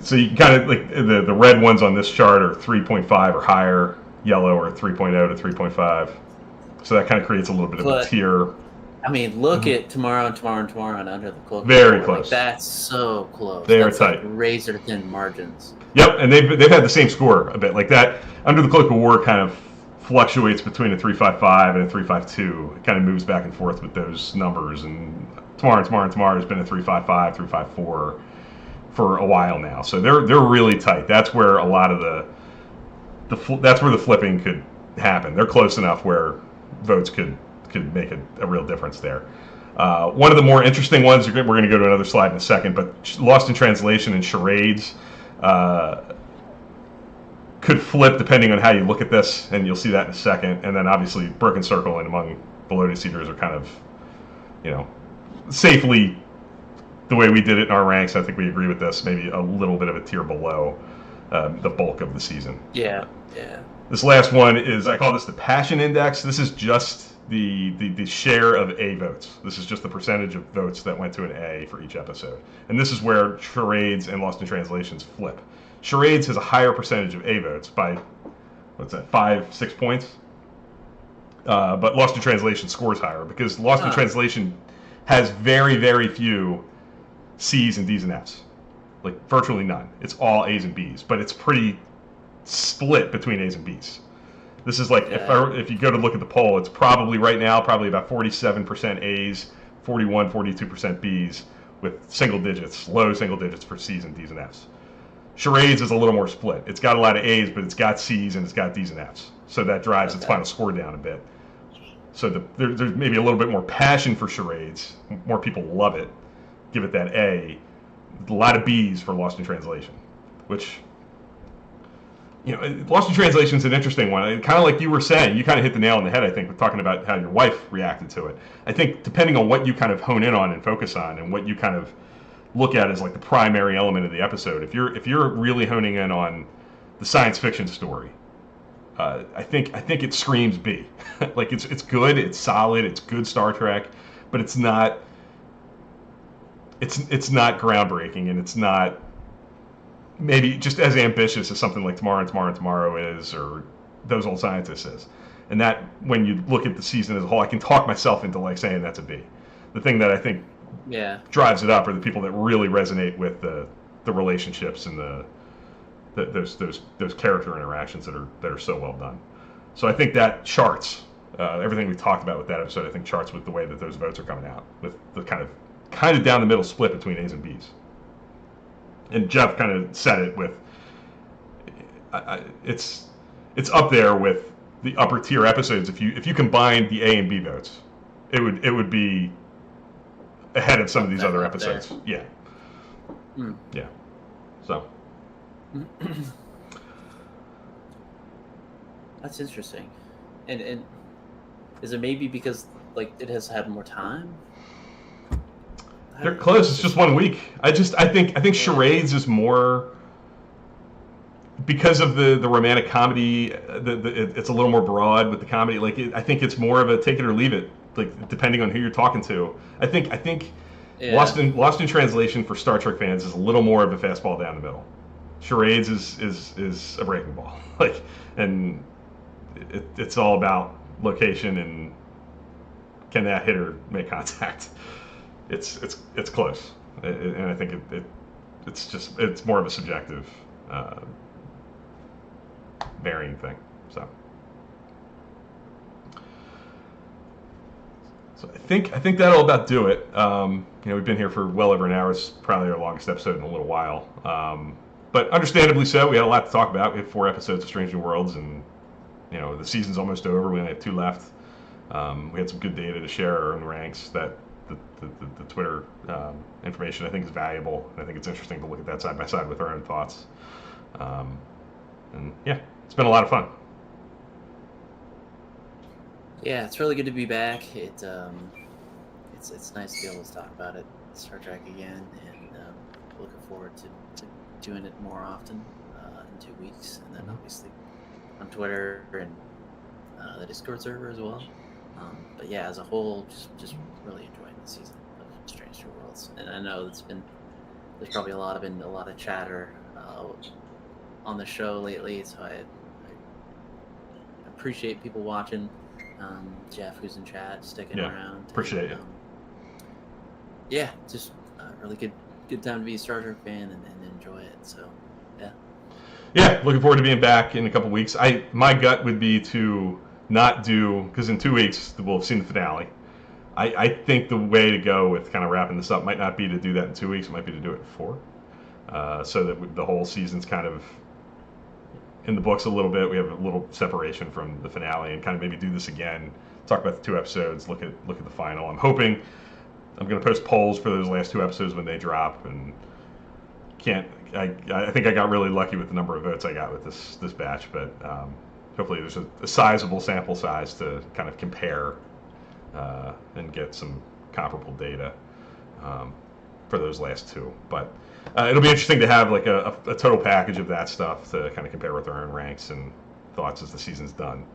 Speaker 1: So you kind of like the red ones on this chart are 3.5 or higher, yellow are 3.0 to 3.5. So that kind of creates a little bit of a tier.
Speaker 2: I mean, look at tomorrow and Under the Cloak.
Speaker 1: Very close.
Speaker 2: Like, that's so close.
Speaker 1: They are tight.
Speaker 2: Like razor thin margins.
Speaker 1: Yep, and they've had the same score a bit. Like that, Under the Cloak of War kind of fluctuates between a 3.55 and a 3.52. It kind of moves back and forth with those numbers. And Tomorrow has been a 3.55, 3.54 for a while now. So they're really tight. That's where a lot of that's where the flipping could happen. They're close enough where votes could make a real difference there. One of the more interesting ones, we're going to go to another slide in a second, but Lost in Translation and Charades could flip depending on how you look at this, and you'll see that in a second. And then obviously Broken Circle and Among the Lotus Eaters are kind of, safely the way we did it in our ranks. I think we agree with this, maybe a little bit of a tier below the bulk of the season.
Speaker 2: Yeah.
Speaker 1: This last one is, I call this the Passion Index. This is just the share of A votes. This is just the percentage of votes that went to an A for each episode. And this is where Charades and Lost in Translations flip. Charades has a higher percentage of A votes by, 5-6 points? But Lost in Translation scores higher because Lost in Translation has very, very few C's and D's and F's. Like virtually none. It's all A's and B's, but it's pretty split between A's and B's. This is like, if you go to look at the poll, it's probably right now about 47% A's, 42% B's, with low single digits for C's and D's and F's. Charades is a little more split. It's got a lot of A's, but it's got C's and it's got D's and F's. So that drives its final score down a bit. So there's maybe a little bit more passion for Charades. More people love it. Give it that A. A lot of B's for Lost in Translation, which, Lost in Translation is an interesting one. Kind of like you were saying, you kind of hit the nail on the head, I think, with talking about how your wife reacted to it. I think depending on what you kind of hone in on and focus on, and what you kind of look at as like the primary element of the episode, if you're really honing in on the science fiction story, I think it screams B. Like it's good, it's solid, it's good Star Trek, but it's not groundbreaking, and it's not maybe just as ambitious as something like Tomorrow is, or Those Old Scientists is. And that, when you look at the season as a whole, I can talk myself into like saying that's a B. The thing that I think drives it up are the people that really resonate with the relationships and those character interactions that are so well done. So I think that charts everything we talked about with that episode. I think charts with the way that those votes are coming out, with the kind of down the middle split between A's and B's. And Jeff kind of said it with, it's up there with the upper tier episodes. If you combine the A and B votes, it would be ahead of some of these other episodes. There. Yeah. Yeah. So.
Speaker 2: That's interesting. And is it maybe because like it has had more time?
Speaker 1: They're close. It's just 1 week. I think Charades is more, because of the romantic comedy. It's a little more broad with the comedy. Like I think it's more of a take it or leave it. Like depending on who you're talking to. I think Lost in Translation for Star Trek fans is a little more of a fastball down the middle. Charades is a breaking ball. Like, and it's all about location and can that hitter make contact. It's close, and I think it's more of a subjective, varying thing. So So I think that'll about do it. We've been here for well over an hour. It's probably our longest episode in a little while. But understandably so. We had a lot to talk about. We had 4 episodes of Strange New Worlds, and the season's almost over. We only have 2 left. We had some good data to share our own ranks. That the Twitter information I think is valuable. I think it's interesting to look at that side by side with our own thoughts. And yeah, it's been a lot of fun.
Speaker 2: Yeah, it's really good to be back. It's nice to be able to talk about it, Star Trek again, and looking forward to doing it more often in 2 weeks, and then obviously on Twitter and the Discord server as well. But yeah, as a whole, just really enjoying the season of Strange New Worlds, and I know there's probably a lot of chatter on the show lately, so I appreciate people watching. Jeff, who's in chat, sticking around.
Speaker 1: Appreciate it.
Speaker 2: Yeah, just really good time to be a Star Trek fan and enjoy it. So, yeah.
Speaker 1: Yeah, looking forward to being back in a couple weeks. My gut would be to not do, because in 2 weeks we'll have seen the finale. I think the way to go with kind of wrapping this up might not be to do that in 2 weeks. It might be to do it in 4, so that the whole season's kind of in the books a little bit. We have a little separation from the finale, and kind of maybe do this again. Talk about the 2 episodes. Look at the final. I'm going to post polls for those last 2 episodes when they drop, and I think I got really lucky with the number of votes I got with this batch, but hopefully there's a sizable sample size to kind of compare and get some comparable data for those last 2. But it'll be interesting to have like a total package of that stuff to kind of compare with our own ranks and thoughts as the season's done.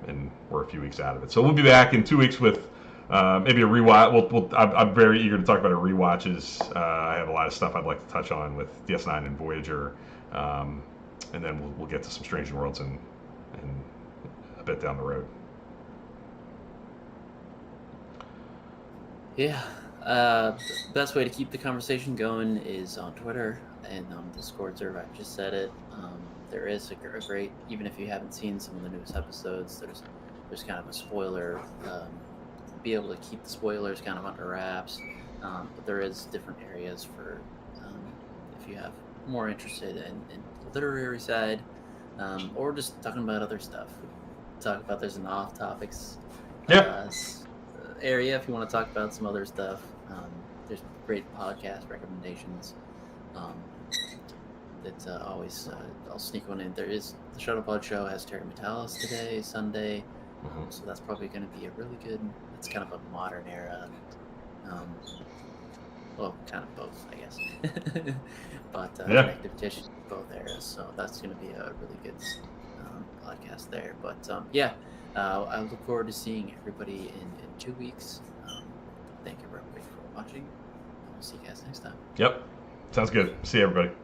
Speaker 1: And we're a few weeks out of it, so we'll be back in 2 weeks with maybe a rewatch. I'm very eager to talk about our rewatches. I have a lot of stuff I'd like to touch on with DS9 and Voyager, and then we'll get to some Strange New Worlds and a bit down the road.
Speaker 2: Yeah. Best way to keep the conversation going is on Twitter and on the Discord server. I just said it. There is a great, even if you haven't seen some of the newest episodes, there's kind of a spoiler. Be able to keep the spoilers kind of under wraps, but there is different areas for if you have more interested in the literary side, or just talking about other stuff. There's an off topics area if you want to talk about some other stuff. There's great podcast recommendations that always I'll sneak one in. There is the Shuttlepod show has Terry Metalis today, Sunday, so that's probably going to be a really good. It's kind of a modern era. Well, kind of both, I guess. But connective tissue, both eras. So that's going to be a really good podcast there. But I look forward to seeing everybody in 2 weeks. Thank you, everybody, for watching. We'll see you guys next time.
Speaker 1: Yep. Sounds good. See you, everybody.